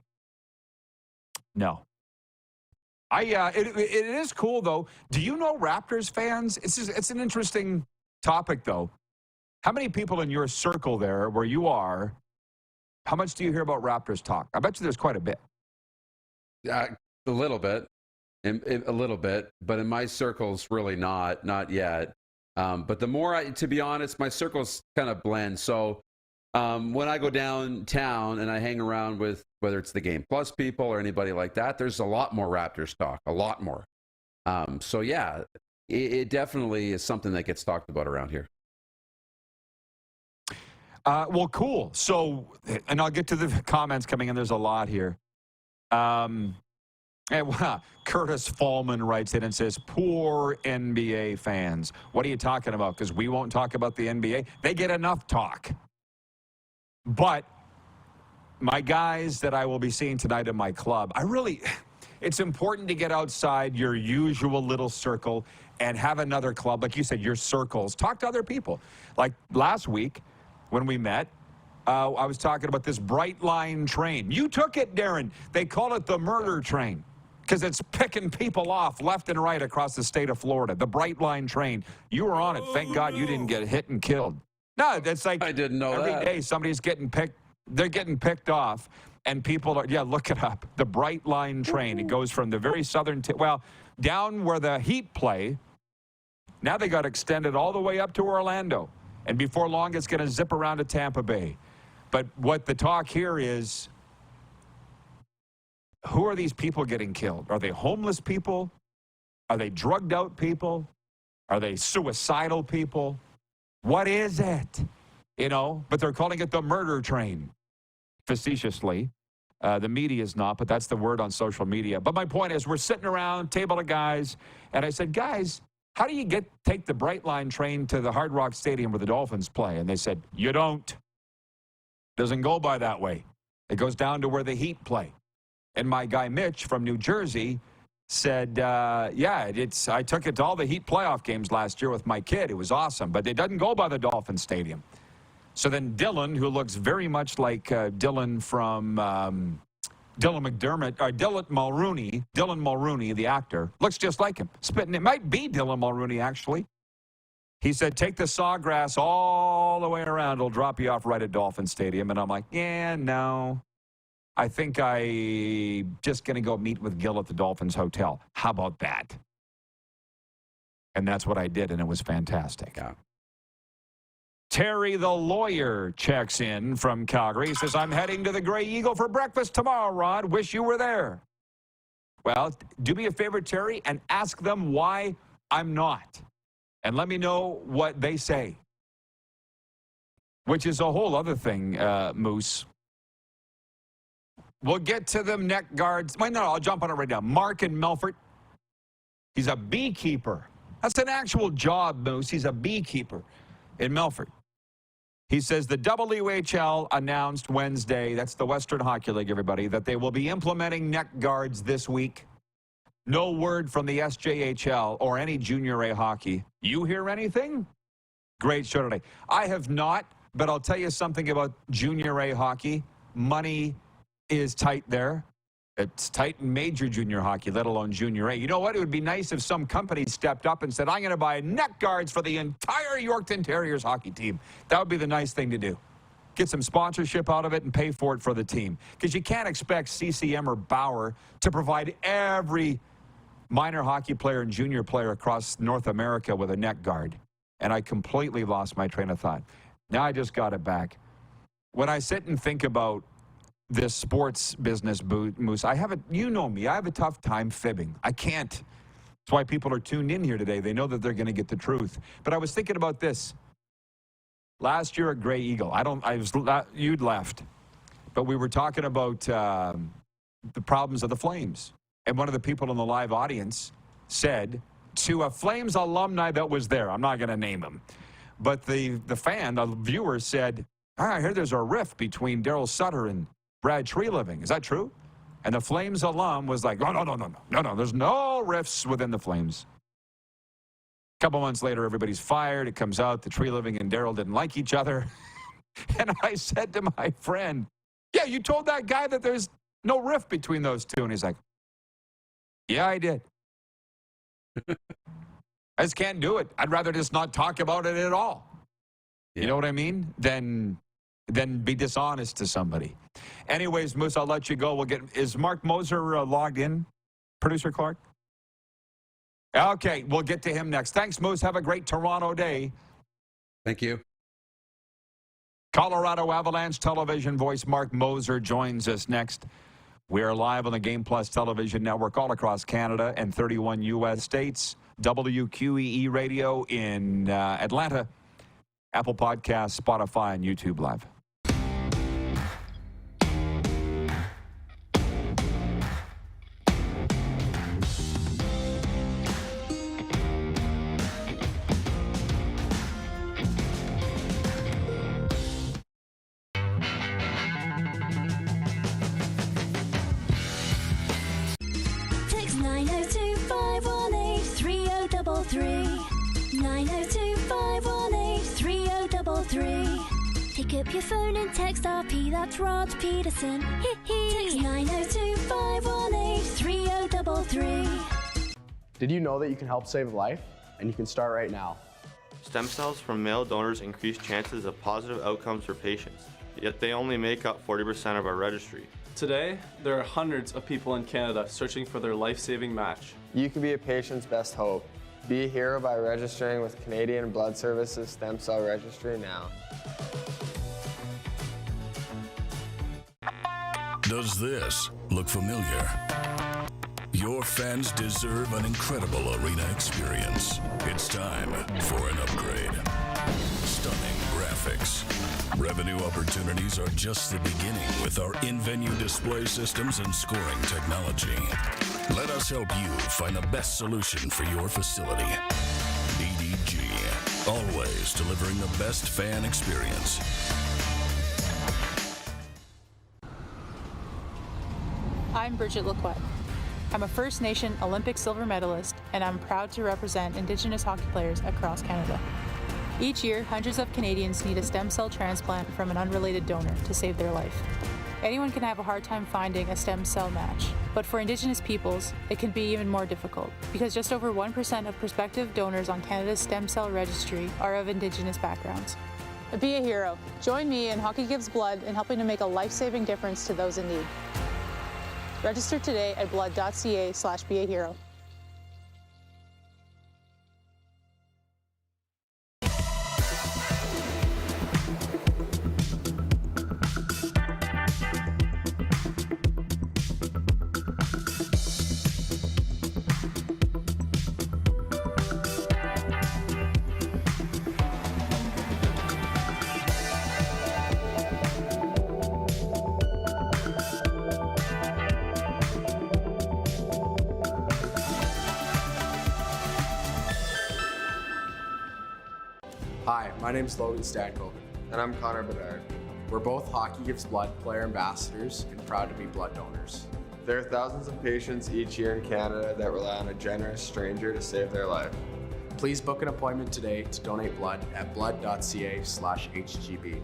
no. It is cool, though. Do you know Raptors fans? It's an interesting topic, though. How many people in your circle there where you are, how much do you hear about Raptors talk? I bet you there's quite a bit. A little bit. A little bit, but in my circles, really not yet. But the more to be honest, my circles kind of blend. So when I go downtown and I hang around with whether it's the Game Plus people or anybody like that, there's a lot more Raptors talk, a lot more. So yeah, it definitely is something that gets talked about around here. Well, cool. So, and I'll get to the comments coming in. There's a lot here. Curtis Fallman writes in and says, poor NBA fans. What are you talking about? Because we won't talk about the NBA. They get enough talk. But my guys that I will be seeing tonight in my club, it's important to get outside your usual little circle and have another club. Like you said, your circles. Talk to other people. Like last week when we met, I was talking about this Bright Line train. You took it, Darren. They call it the murder train because it's picking people off left and right across the state of Florida. The Bright Line train. You were on it. Thank God you didn't get hit and killed. No, that's like I didn't know every that. day somebody's getting picked. They're getting picked off, and people are, look it up. The Bright Line train. It goes from the very southern tip, down where the Heat play. Now they got extended all the way up to Orlando. And before long, it's going to zip around to Tampa Bay. But what the talk here is, who are these people getting killed? Are they homeless people? Are they drugged out people? Are they suicidal people? What is it? But they're calling it the murder train, facetiously. The media is not, but that's the word on social media. But my point is, we're sitting around, table of guys, and I said, guys, how do you take the Bright Line train to the Hard Rock Stadium where the Dolphins play? And they said, you don't. Doesn't go by that way. It goes down to where the Heat play. And my guy Mitch from New Jersey said, I took it to all the Heat playoff games last year with my kid. It was awesome, but it doesn't go by the Dolphin Stadium. So then Dylan, who looks very much like Dylan from Dylan McDermott, or Dylan Mulrooney, the actor, looks just like him. Spitting, it might be Dylan Mulrooney, actually. He said, take the sawgrass all the way around. It'll drop you off right at Dolphin Stadium. And I'm like, no. I think I'm just going to go meet with Gil at the Dolphins Hotel. How about that? And that's what I did, and it was fantastic. Yeah. Terry the lawyer checks in from Calgary. He says, I'm heading to the Grey Eagle for breakfast tomorrow, Rod. Wish you were there. Well, do me a favor, Terry, and ask them why I'm not. And let me know what they say. which is a whole other thing, Moose. We'll get to them neck guards. Wait, no, I'll jump on it right now. Mark in Melfort. He's a beekeeper. That's an actual job, Moose. He's a beekeeper in Melfort. He says the WHL announced Wednesday, that's the Western Hockey League, everybody, that they will be implementing neck guards this week. No word from the SJHL or any junior A hockey. You hear anything? Great show today. I have not, but I'll tell you something about junior A hockey. Money is tight there. It's tight in major junior hockey, let alone junior A. You know what? It would be nice if some company stepped up and said, I'm going to buy neck guards for the entire Yorkton Terriers hockey team. That would be the nice thing to do. Get some sponsorship out of it and pay for it for the team. Because you can't expect CCM or Bauer to provide every minor hockey player and junior player across North America with a neck guard. And I completely lost my train of thought. Now I just got it back. When I sit and think about this sports business, Moose, you know me, I have a tough time fibbing. I can't. That's why people are tuned in here today. They know that they're going to get the truth. But I was thinking about this. Last year at Grey Eagle, you'd left, but we were talking about the problems of the Flames. And one of the people in the live audience said to a Flames alumni that was there, I'm not going to name him, but the viewer said, I hear there's a rift between Daryl Sutter and Brad Treliving. Is that true? And the Flames alum was like, no, there's no rifts within the Flames. A couple months later, everybody's fired. It comes out that Treliving and Daryl didn't like each other. And I said to my friend, yeah, you told that guy that there's no rift between those two. And he's like, yeah, I did. I just can't do it. I'd rather just not talk about it at all. Yeah. You know what I mean? Than be dishonest to somebody. Anyways, Moose, I'll let you go. Is Mark Moser logged in, producer Clark? Okay, we'll get to him next. Thanks, Moose. Have a great Toronto day. Thank you. Colorado Avalanche television voice Mark Moser joins us next. We are live on the Game Plus television network all across Canada and 31 U.S. states. WQEE Radio in Atlanta, Apple Podcasts, Spotify, and YouTube Live. Text 902-518-3033. 902-518-3033. Pick up your phone and text RP, that's Rod Pedersen. Text 902-518-3033. Did you know that you can help save a life? And you can start right now. Stem cells from male donors increase chances of positive outcomes for patients, yet they only make up 40% of our registry. Today, there are hundreds of people in Canada searching for their life-saving match. You can be a patient's best hope. Be a hero by registering with Canadian Blood Services Stem Cell Registry now. Does this look familiar? Your fans deserve an incredible arena experience. It's time for an upgrade. Stunning graphics. Revenue opportunities are just the beginning with our in-venue display systems and scoring technology. Let us help you find the best solution for your facility. DDG, always delivering the best fan experience. I'm Bridget Lacquette. I'm a First Nation Olympic silver medalist, and I'm proud to represent Indigenous hockey players across Canada. Each year, hundreds of Canadians need a stem cell transplant from an unrelated donor to save their life. Anyone can have a hard time finding a stem cell match, but for Indigenous peoples, it can be even more difficult because just over 1% of prospective donors on Canada's stem cell registry are of Indigenous backgrounds. Be a hero. Join me in Hockey Gives Blood in helping to make a life-saving difference to those in need. Register today at blood.ca/beahero. My name's Logan Stanko. And I'm Connor Bedard. We're both Hockey Gives Blood player ambassadors and proud to be blood donors. There are thousands of patients each year in Canada that rely on a generous stranger to save their life. Please book an appointment today to donate blood at blood.ca/HGB.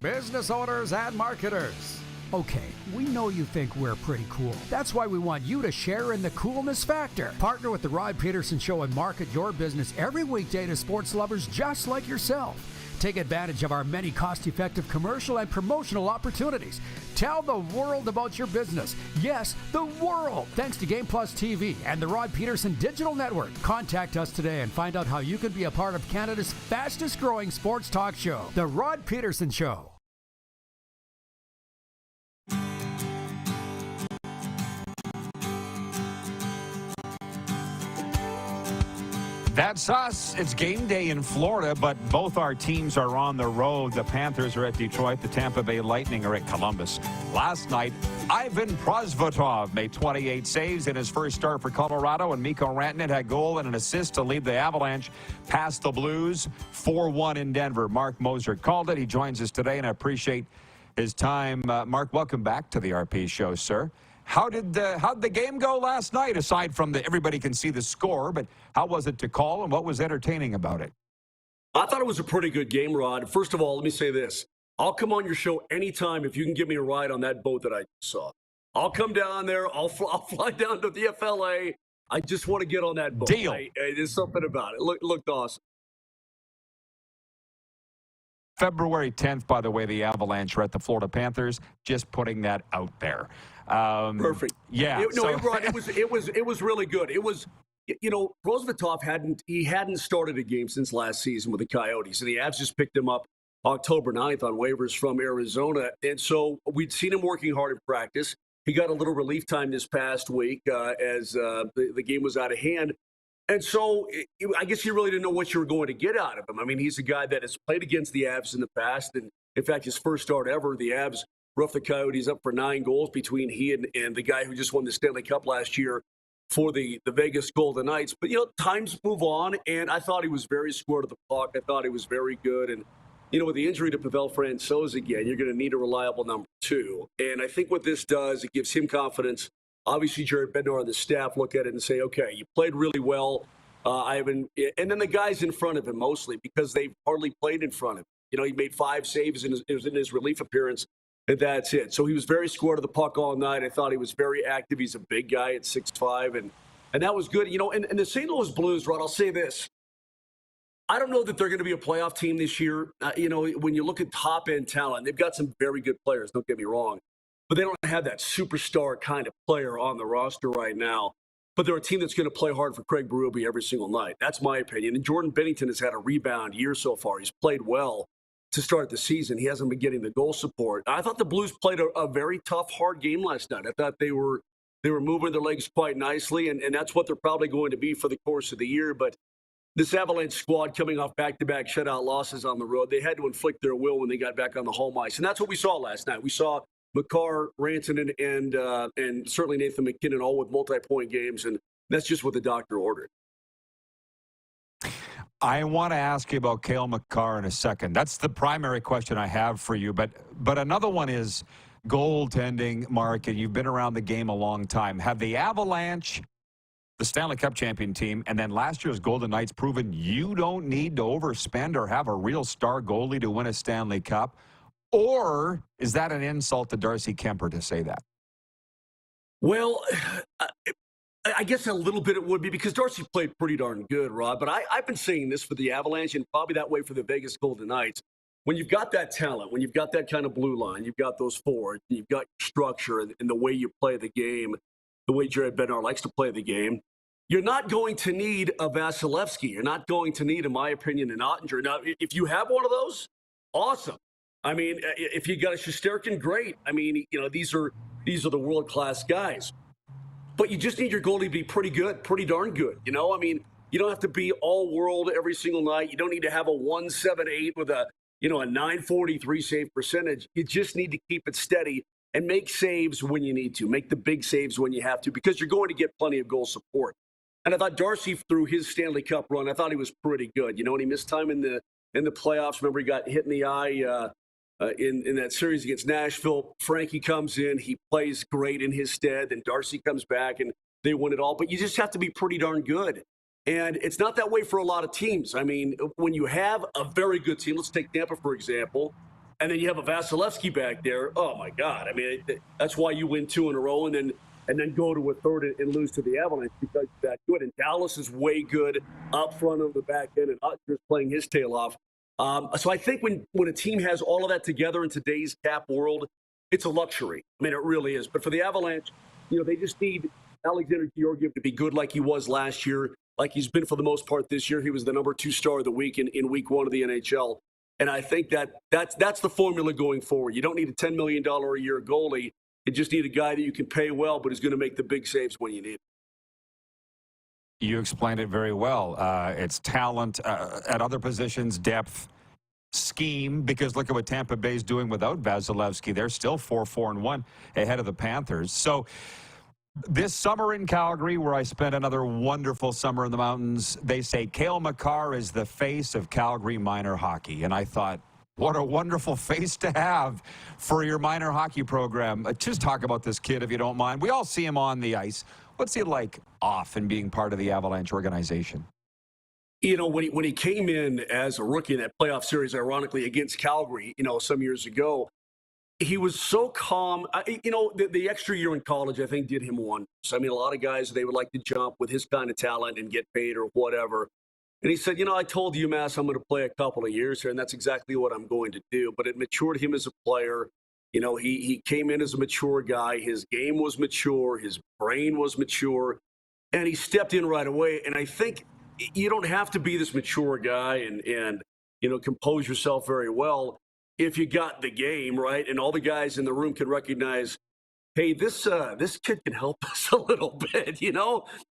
Business owners and marketers. Okay, we know you think we're pretty cool. That's why we want you to share in the coolness factor. Partner with the Rod Pedersen Show and market your business every weekday to sports lovers just like yourself. Take advantage of our many cost-effective commercial and promotional opportunities. Tell the world about your business. Yes, the world. Thanks to Game Plus TV and the Rod Pedersen Digital Network. Contact us today and find out how you can be a part of Canada's fastest-growing sports talk show, The Rod Pedersen Show. That's us. It's game day in Florida, but both our teams are on the road. The Panthers are at Detroit. The Tampa Bay Lightning are at Columbus. Last night, Ivan Prosvetov made 28 saves in his first start for Colorado, and Mikko Rantanen had a goal and an assist to lead the Avalanche past the Blues 4-1 in Denver. Mark Moser called it. He joins us today, and I appreciate his time. Mark, welcome back to the RP Show, sir. How'd the game go last night, aside from everybody can see the score, but how was it to call, and what was entertaining about it? I thought it was a pretty good game, Rod. First of all, let me say this. I'll come on your show anytime if you can give me a ride on that boat that I saw. I'll come down there. I'll fly down to the FLA. I just want to get on that boat. Deal. There's something about it. Looked awesome. February 10th, by the way, the Avalanche are at the Florida Panthers. Just putting that out there. Perfect. Yeah. It was really good. It was, Prosvetov hadn't started a game since last season with the Coyotes, and the Avs just picked him up October 9th on waivers from Arizona. And so we'd seen him working hard in practice. He got a little relief time this past week as the game was out of hand. And so I guess you really didn't know what you were going to get out of him. I mean, he's a guy that has played against the Avs in the past. And in fact, his first start ever, the Avs roughed the Coyotes up for 9 goals between he and the guy who just won the Stanley Cup last year for the Vegas Golden Knights. But, times move on, and I thought he was very square to the puck. I thought he was very good. And, with the injury to Pavel Francouz again, you're going to need a reliable number 2. And I think what this does, it gives him confidence. Obviously, Jared Bednar and the staff look at it and say, okay, you played really well. And then the guys in front of him mostly, because they've hardly played in front of him. He made 5 saves in his relief appearance, and that's it. So he was very square to the puck all night. I thought he was very active. He's a big guy at 6'5", and that was good. And the St. Louis Blues, Rod, I'll say this. I don't know that they're going to be a playoff team this year. When you look at top-end talent, they've got some very good players, don't get me wrong. But they don't have that superstar kind of player on the roster right now. But they're a team that's going to play hard for Craig Berube every single night. That's my opinion. And Jordan Binnington has had a rebound year so far. He's played well to start the season. He hasn't been getting the goal support. I thought the Blues played a very tough, hard game last night. I thought they were moving their legs quite nicely, and that's what they're probably going to be for the course of the year. But this Avalanche squad coming off back-to-back shutout losses on the road, they had to inflict their will when they got back on the home ice. And that's what we saw last night. We saw Makar, Rantanen, and certainly Nathan McKinnon all with multi-point games, and that's just what the doctor ordered. I want to ask you about Cale Makar in a second. That's the primary question I have for you. But another one is goaltending, Mark, and you've been around the game a long time. Have the Avalanche, the Stanley Cup champion team, and then last year's Golden Knights proven you don't need to overspend or have a real star goalie to win a Stanley Cup? Or is that an insult to Darcy Kemper to say that? Well, I guess a little bit it would be, because Darcy played pretty darn good, Rod. But I've been saying this for the Avalanche and probably that way for the Vegas Golden Knights. When you've got that talent, when you've got that kind of blue line, you've got those forwards, you've got structure and the way you play the game, the way Jared Bednar likes to play the game, you're not going to need a Vasilevsky. You're not going to need, in my opinion, an Ottinger. Now, if you have one of those, awesome. I mean, if you got a Shesterkin, great. I mean, these are the world-class guys. But you just need your goalie to be pretty good, pretty darn good. I mean, You don't have to be all world every single night. You don't need to have a 178 with a 943 save percentage. You just need to keep it steady and make saves when you need to. Make the big saves when you have to, because you're going to get plenty of goal support. And I thought Darcy, through his Stanley Cup run, I thought he was pretty good. And he missed time in the playoffs. Remember, he got hit in the eye in that series against Nashville. Frankie comes in, he plays great in his stead, and Darcy comes back, and they win it all. But you just have to be pretty darn good. And it's not that way for a lot of teams. I mean, when you have a very good team, let's take Tampa, for example, and then you have a Vasilevsky back there, oh, my God. I mean, that's why you win 2 in a row and then go to a third and lose to the Avalanche, because you're that good. And Dallas is way good up front on the back end, and Utter's playing his tail off. So I think when a team has all of that together in today's cap world, it's a luxury. I mean, it really is. But for the Avalanche, they just need Alexander Georgiev to be good like he was last year, like he's been for the most part this year. He was the number 2 star of the week in week 1 of the NHL. And I think that's the formula going forward. You don't need a $10 million a year goalie. You just need a guy that you can pay well, but is going to make the big saves when you need it. You explained it very well. It's talent at other positions, depth, scheme, because look at what Tampa Bay is doing without Vasilevsky. They're still 4-4-1 ahead of the Panthers. So this summer in Calgary, where I spent another wonderful summer in the mountains, they say Cale Makar is the face of Calgary minor hockey. And I thought, what a wonderful face to have for your minor hockey program. Just talk about this kid, if you don't mind. We all see him on the ice. What's he like off and being part of the Avalanche organization? When he came in as a rookie in that playoff series, ironically, against Calgary, some years ago, he was so calm. The extra year in college, I think, did him wonders. I mean, a lot of guys, they would like to jump with his kind of talent and get paid or whatever. And he said, I told UMass I'm going to play a couple of years here, and that's exactly what I'm going to do. But it matured him as a player. He came in as a mature guy. His game was mature. His brain was mature. And he stepped in right away. And I think you don't have to be this mature guy and compose yourself very well if you got the game, right? And all the guys in the room can recognize, hey, this kid can help us a little bit,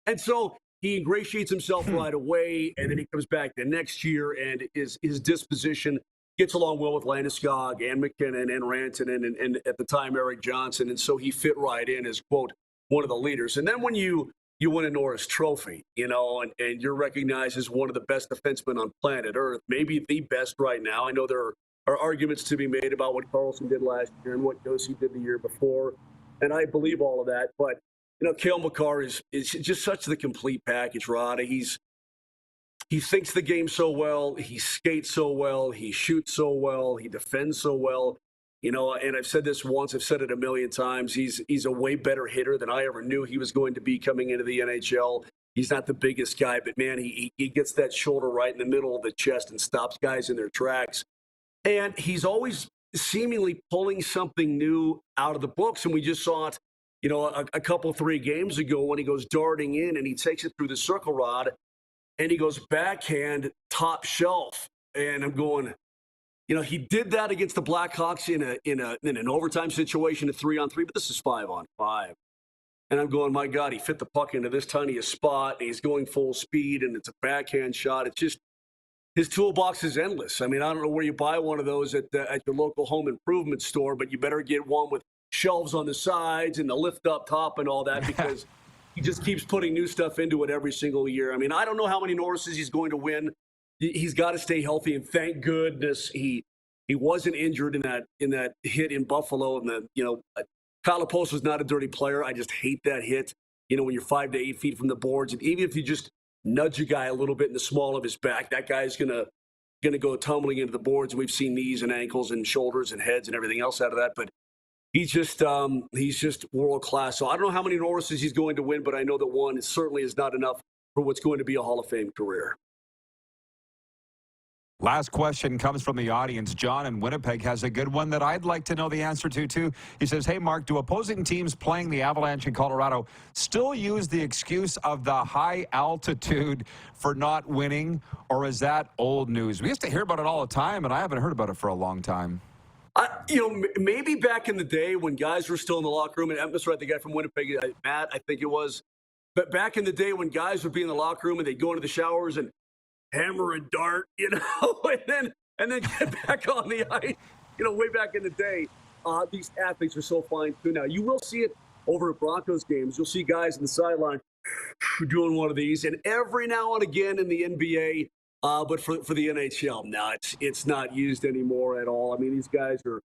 And so he ingratiates himself right away, and then he comes back the next year, and his disposition gets along well with Landeskog and McKinnon and Rantanen and at the time Eric Johnson. And so he fit right in as, quote, one of the leaders. And then when you win a Norris Trophy, and you're recognized as one of the best defensemen on planet Earth, maybe the best right now. I know there are arguments to be made about what Carlson did last year and what Josi did the year before, and I believe all of that. But, Cale Makar is just such the complete package, Rod. He thinks the game so well. He skates so well. He shoots so well. He defends so well. And I've said this once. I've said it a million times. He's a way better hitter than I ever knew he was going to be coming into the NHL. He's not the biggest guy, but, man, he gets that shoulder right in the middle of the chest and stops guys in their tracks. And he's always seemingly pulling something new out of the books. And we just saw it, a couple, 3 games ago when he goes darting in and he takes it through the circle rod and he goes backhand top shelf. And I'm going, he did that against the Blackhawks in an overtime situation, a 3-on-3, but this is 5-on-5. And I'm going, my God, he fit the puck into this tiniest spot, and he's going full speed, and it's a backhand shot. It's just, his toolbox is endless. I mean, I don't know where you buy one of those at your local home improvement store, but you better get one with shelves on the sides and the lift up top and all that, because he just keeps putting new stuff into it every single year. I mean, I don't know how many Norrises he's going to win. He's got to stay healthy, and thank goodness he wasn't injured in that hit in Buffalo. And Kyle Post was not a dirty player. I just hate that hit. When you're 5 to 8 feet from the boards, and even if you just nudge a guy a little bit in the small of his back, that guy's gonna go tumbling into the boards. And we've seen knees and ankles and shoulders and heads and everything else out of that. But he's just world class. So I don't know how many Norrises he's going to win, but I know that one certainly is not enough for what's going to be a Hall of Fame career. Last question comes from the audience. John in Winnipeg has a good one that I'd like to know the answer to, too. He says, hey, Mark, do opposing teams playing the Avalanche in Colorado still use the excuse of the high altitude for not winning, or is that old news? We used to hear about it all the time, and I haven't heard about it for a long time. Maybe back in the day when guys were still in the locker room, and that's right, the guy from Winnipeg, Matt, I think it was, But back in the day when guys would be in the locker room and they'd go into the showers and hammer and dart, and then get back on the ice, way back in the day, these athletes are so fine too now. You will see it over at Broncos games. You'll see guys in the sideline doing one of these, and every now and again in the NBA, but for the NHL, no, it's not used anymore at all. I mean, these guys are,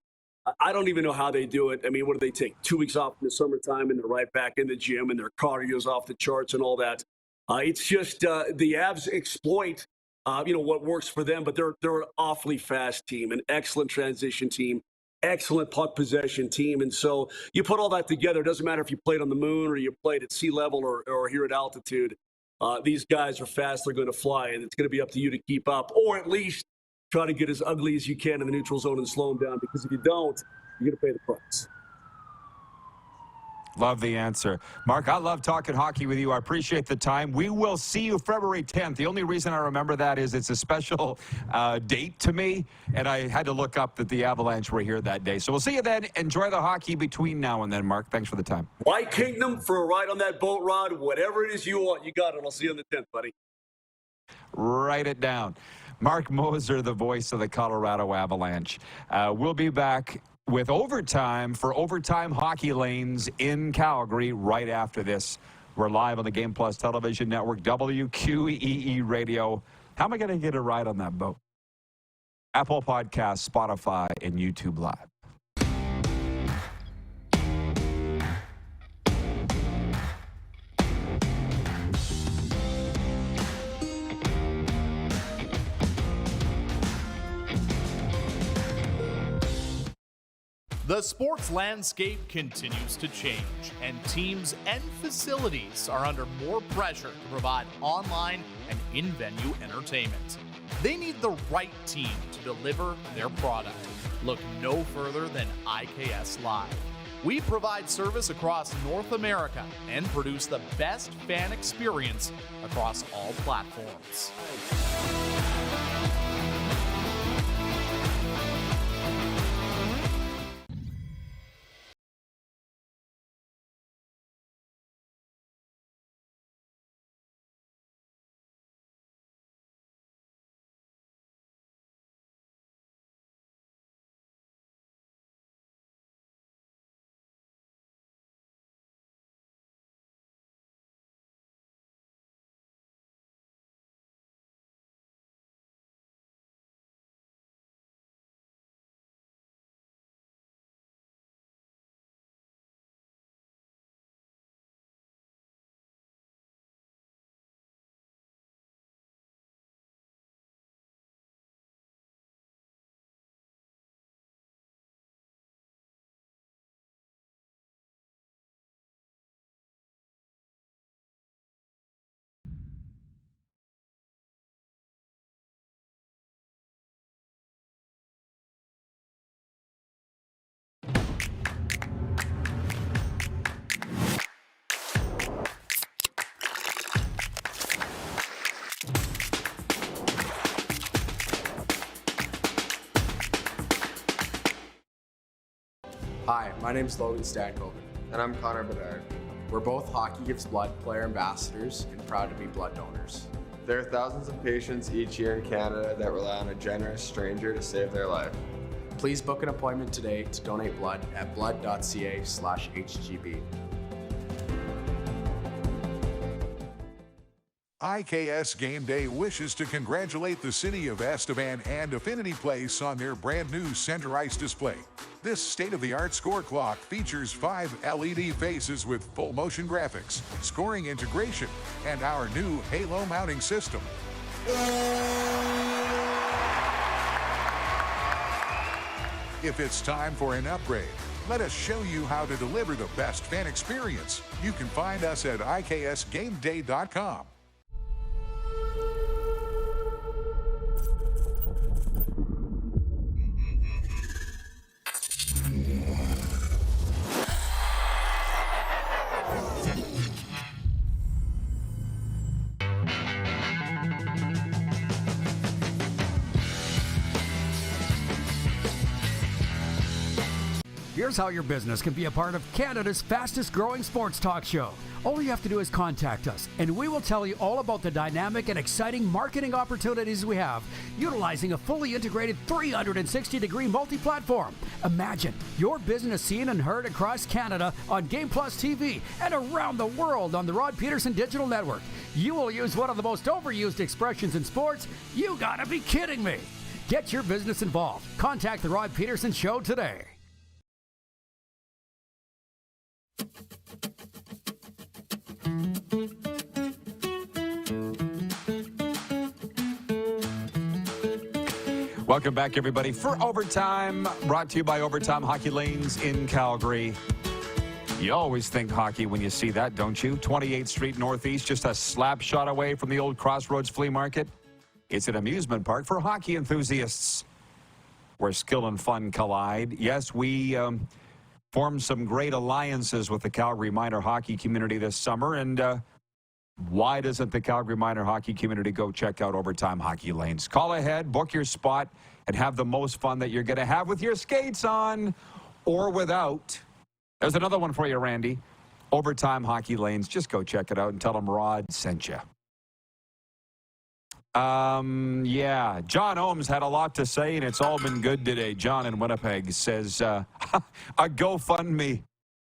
I don't even know how they do it. I mean, what do they take? 2 weeks off in the summertime, and they're right back in the gym, and their cardio's off the charts and all that. It's just the Avs exploit, what works for them, but they're an awfully fast team, an excellent transition team, excellent puck possession team. And so you put all that together, it doesn't matter if you played on the moon or you played at sea level or here at altitude. These guys are fast, they're going to fly, and it's going to be up to you to keep up, or at least try to get as ugly as you can in the neutral zone and slow them down, because if you don't, you're going to pay the price. Love the answer. Mark, I love talking hockey with you. I appreciate the time. We will see you February 10th. The only reason I remember that is it's a special date to me, and I had to look up that the Avalanche were here that day. So we'll see you then. Enjoy the hockey between now and then, Mark. Thanks for the time. White Kingdom for a ride on that boat, Rod. Whatever it is you want, you got it. I'll see you on the 10th, buddy. Write it down. Mark Moser, the voice of the Colorado Avalanche. We'll be back with Overtime for Overtime Hockey Lanes in Calgary right after this. We're live on the Game Plus Television Network, WQEE Radio. How am I going to get a ride on that boat? Apple Podcasts, Spotify, and YouTube Live. The sports landscape continues to change, and teams and facilities are under more pressure to provide online and in-venue entertainment. They need the right team to deliver their product. Look no further than IKS Live. We provide service across North America and produce the best fan experience across all platforms. Hi, my name is Logan Stankoven. And I'm Connor Bedard. We're both Hockey Gives Blood player ambassadors and proud to be blood donors. There are thousands of patients each year in Canada that rely on a generous stranger to save their life. Please book an appointment today to donate blood at blood.ca/HGB. IKS Game Day wishes to congratulate the city of Estevan and Affinity Place on their brand new center ice display. This state-of-the-art score clock features 5 LED faces with full motion graphics, scoring integration, and our new Halo mounting system. If it's time for an upgrade, let us show you how to deliver the best fan experience. You can find us at IKSGameDay.com. Here's how your business can be a part of Canada's fastest growing sports talk show. All you have to do is contact us, and we will tell you all about the dynamic and exciting marketing opportunities we have, utilizing a fully integrated 360-degree multi-platform. Imagine your business seen and heard across Canada on Game Plus TV and around the world on the Rod Pedersen Digital Network. You will use one of the most overused expressions in sports. You gotta be kidding me. Get your business involved. Contact the Rod Pedersen Show today. Welcome back, everybody, for Overtime, brought to you by Overtime Hockey Lanes in Calgary. You always think hockey when you see that, don't you? 28th Street Northeast, just a slap shot away from the old Crossroads Flea Market. It's an amusement park for hockey enthusiasts where skill and fun collide. Yes, we formed some great alliances with the Calgary minor hockey community this summer, and why doesn't the Calgary minor hockey community go check out Overtime Hockey Lanes? Call ahead, book your spot, and have the most fun that you're going to have with your skates on or without. There's another one for you, Randy. Overtime Hockey Lanes. Just go check it out and tell them Rod sent you. Yeah, John Ohms had a lot to say, and it's all been good today. John in Winnipeg says, a GoFundMe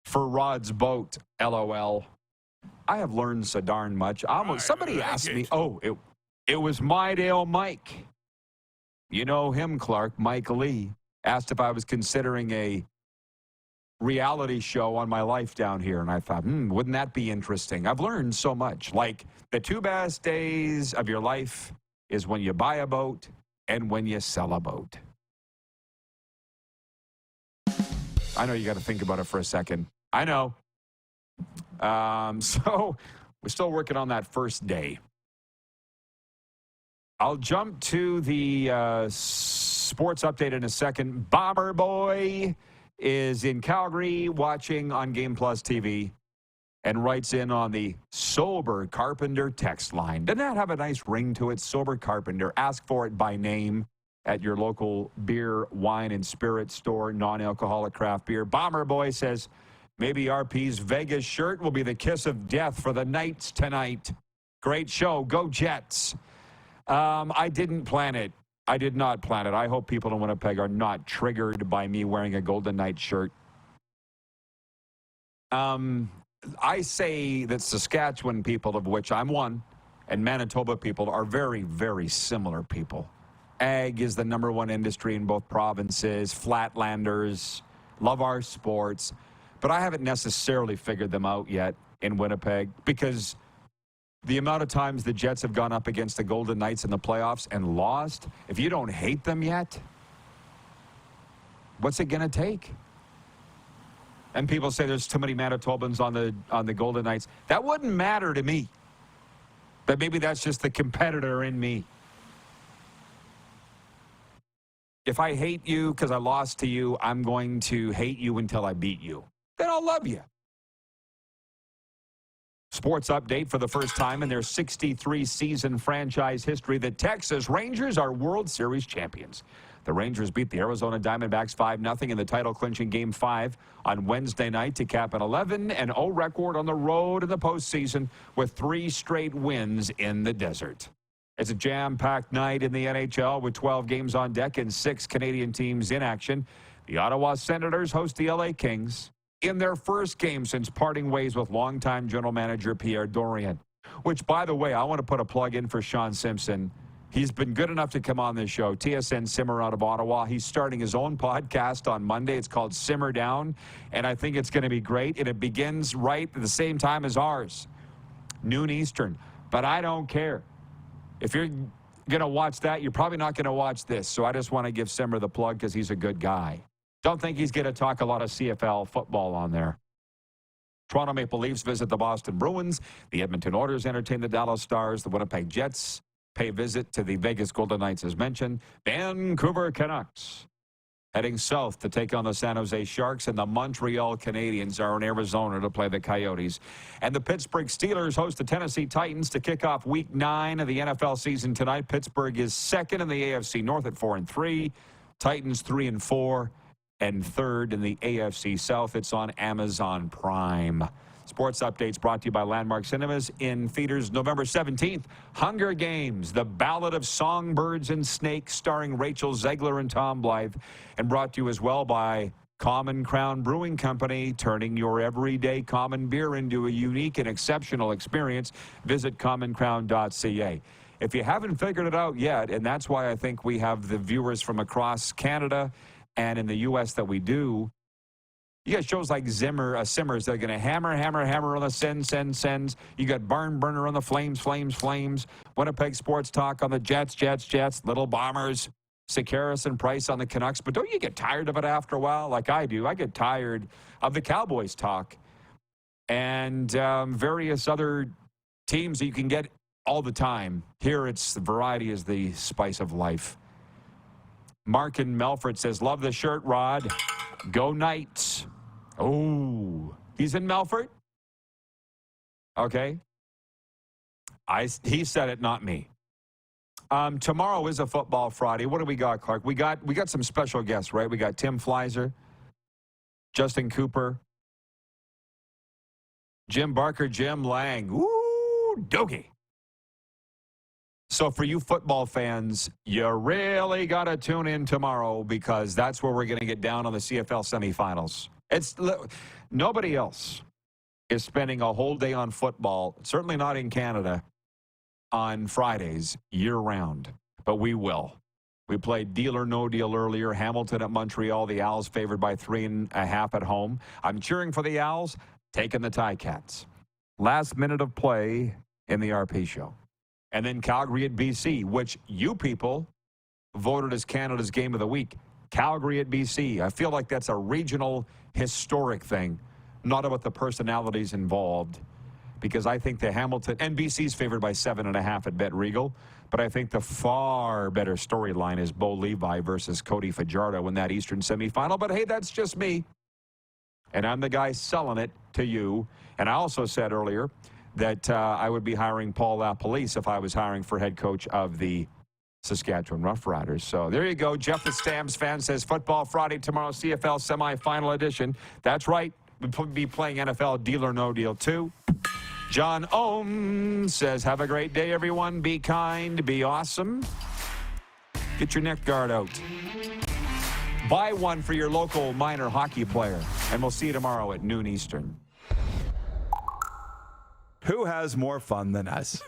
for Rod's boat, LOL. I have learned so darn much. Somebody asked me, it was My Dale Mike. You know him, Clark, Mike Lee, asked if I was considering a reality show on my life down here. And I thought, wouldn't that be interesting? I've learned so much. Like, the two best days of your life is when you buy a boat and when you sell a boat. I know you got to think about it for a second. I know. So we're still working on that first day. I'll jump to the sports update in a second. Bomber Boy is in Calgary watching on Game Plus TV and writes in on the Sober Carpenter text line. Doesn't that have a nice ring to it? Sober Carpenter. Ask for it by name at your local beer, wine, and spirit store, non-alcoholic craft beer. Bomber Boy says, maybe RP's Vegas shirt will be the kiss of death for the Knights tonight. Great show. Go Jets. I didn't plan it. I did not plan it. I hope people in Winnipeg are not triggered by me wearing a Golden Knights shirt. I say that Saskatchewan people, of which I'm one, and Manitoba people are very, very similar people. Ag is the #1 industry in both provinces. Flatlanders love our sports. But I haven't necessarily figured them out yet in Winnipeg because the amount of times the Jets have gone up against the Golden Knights in the playoffs and lost, if you don't hate them yet, what's it going to take? And people say there's too many Manitobans on the Golden Knights. That wouldn't matter to me. But maybe that's just the competitor in me. If I hate you because I lost to you, I'm going to hate you until I beat you. Then I'll love you. Sports update: for the first time in their 63-season franchise history, the Texas Rangers are World Series champions. The Rangers beat the Arizona Diamondbacks 5-0 in the title-clinching Game 5 on Wednesday night to cap an 11-0 record on the road in the postseason with 3 straight wins in the desert. It's a jam-packed night in the NHL with 12 games on deck and 6 Canadian teams in action. The Ottawa Senators host the LA Kings in their first game since parting ways with longtime general manager Pierre Dorion, which, by the way, I want to put a plug in for Sean Simpson. He's been good enough to come on this show. TSN Simmer out of Ottawa. He's starting his own podcast on Monday. It's called Simmer Down, and I think it's going to be great, and it begins right at the same time as ours, noon Eastern. But I don't care. If you're going to watch that, you're probably not going to watch this, so I just want to give Simmer the plug because he's a good guy. Don't think he's going to talk a lot of CFL football on there. Toronto Maple Leafs visit the Boston Bruins. The Edmonton Oilers entertain the Dallas Stars. The Winnipeg Jets pay visit to the Vegas Golden Knights, as mentioned. Vancouver Canucks heading south to take on the San Jose Sharks, and the Montreal Canadiens are in Arizona to play the Coyotes. And the Pittsburgh Steelers host the Tennessee Titans to kick off Week 9 of the NFL season tonight. Pittsburgh is second in the AFC North at 4-3. Titans 3-4. and 3rd in the AFC South. It's on Amazon Prime. Sports updates brought to you by Landmark Cinemas in theaters November 17th. Hunger Games, The Ballad of Songbirds and Snakes, starring Rachel Zegler and Tom Blythe, and brought to you as well by Common Crown Brewing Company, turning your everyday common beer into a unique and exceptional experience. Visit commoncrown.ca. If you haven't figured it out yet, and that's why I think we have the viewers from across Canada and in the U.S. that we do, you got shows like Simmers that are going to hammer on the sends. You got Barn Burner on the Flames. Winnipeg Sports Talk on the Jets. Little Bombers. Sakaris and Price on the Canucks. But don't you get tired of it after a while? Like I do. I get tired of the Cowboys talk and various other teams that you can get all the time. Here, it's the variety is the spice of life. Mark in Melfort says, love the shirt, Rod. Go Knights. Oh, he's in Melfort? Okay. He said it, not me. Tomorrow is a football Friday. What do we got, Clark? We got some special guests, right? We got Tim Fleiser, Justin Cooper, Jim Barker, Jim Lang. Ooh, doggy. So for you football fans, you really got to tune in tomorrow because that's where we're going to get down on the CFL semifinals. Nobody else is spending a whole day on football, certainly not in Canada, on Fridays year-round, but we will. We played Deal or No Deal earlier. Hamilton at Montreal. The Owls favored by 3.5 at home. I'm cheering for the Owls, taking the Ticats. Last minute of play in the RP show. And then Calgary at BC, which you people voted as Canada's game of the week. Calgary at BC. I feel like that's a regional historic thing, not about the personalities involved. Because I think the Hamilton, and BC's favored by 7.5 at Bet Regal, but I think the far better storyline is Bo Levi versus Cody Fajardo in that Eastern semifinal. But hey, that's just me. And I'm the guy selling it to you. And I also said earlier that I would be hiring Paul LaPolice if I was hiring for head coach of the Saskatchewan Roughriders. So there you go. Jeff the Stamps fan says Football Friday tomorrow, CFL semifinal edition. That's right. We'll be playing NFL Deal or No Deal too. John Ohm says, have a great day, everyone. Be kind, be awesome. Get your neck guard out. Buy one for your local minor hockey player. And we'll see you tomorrow at noon Eastern. Who has more fun than us?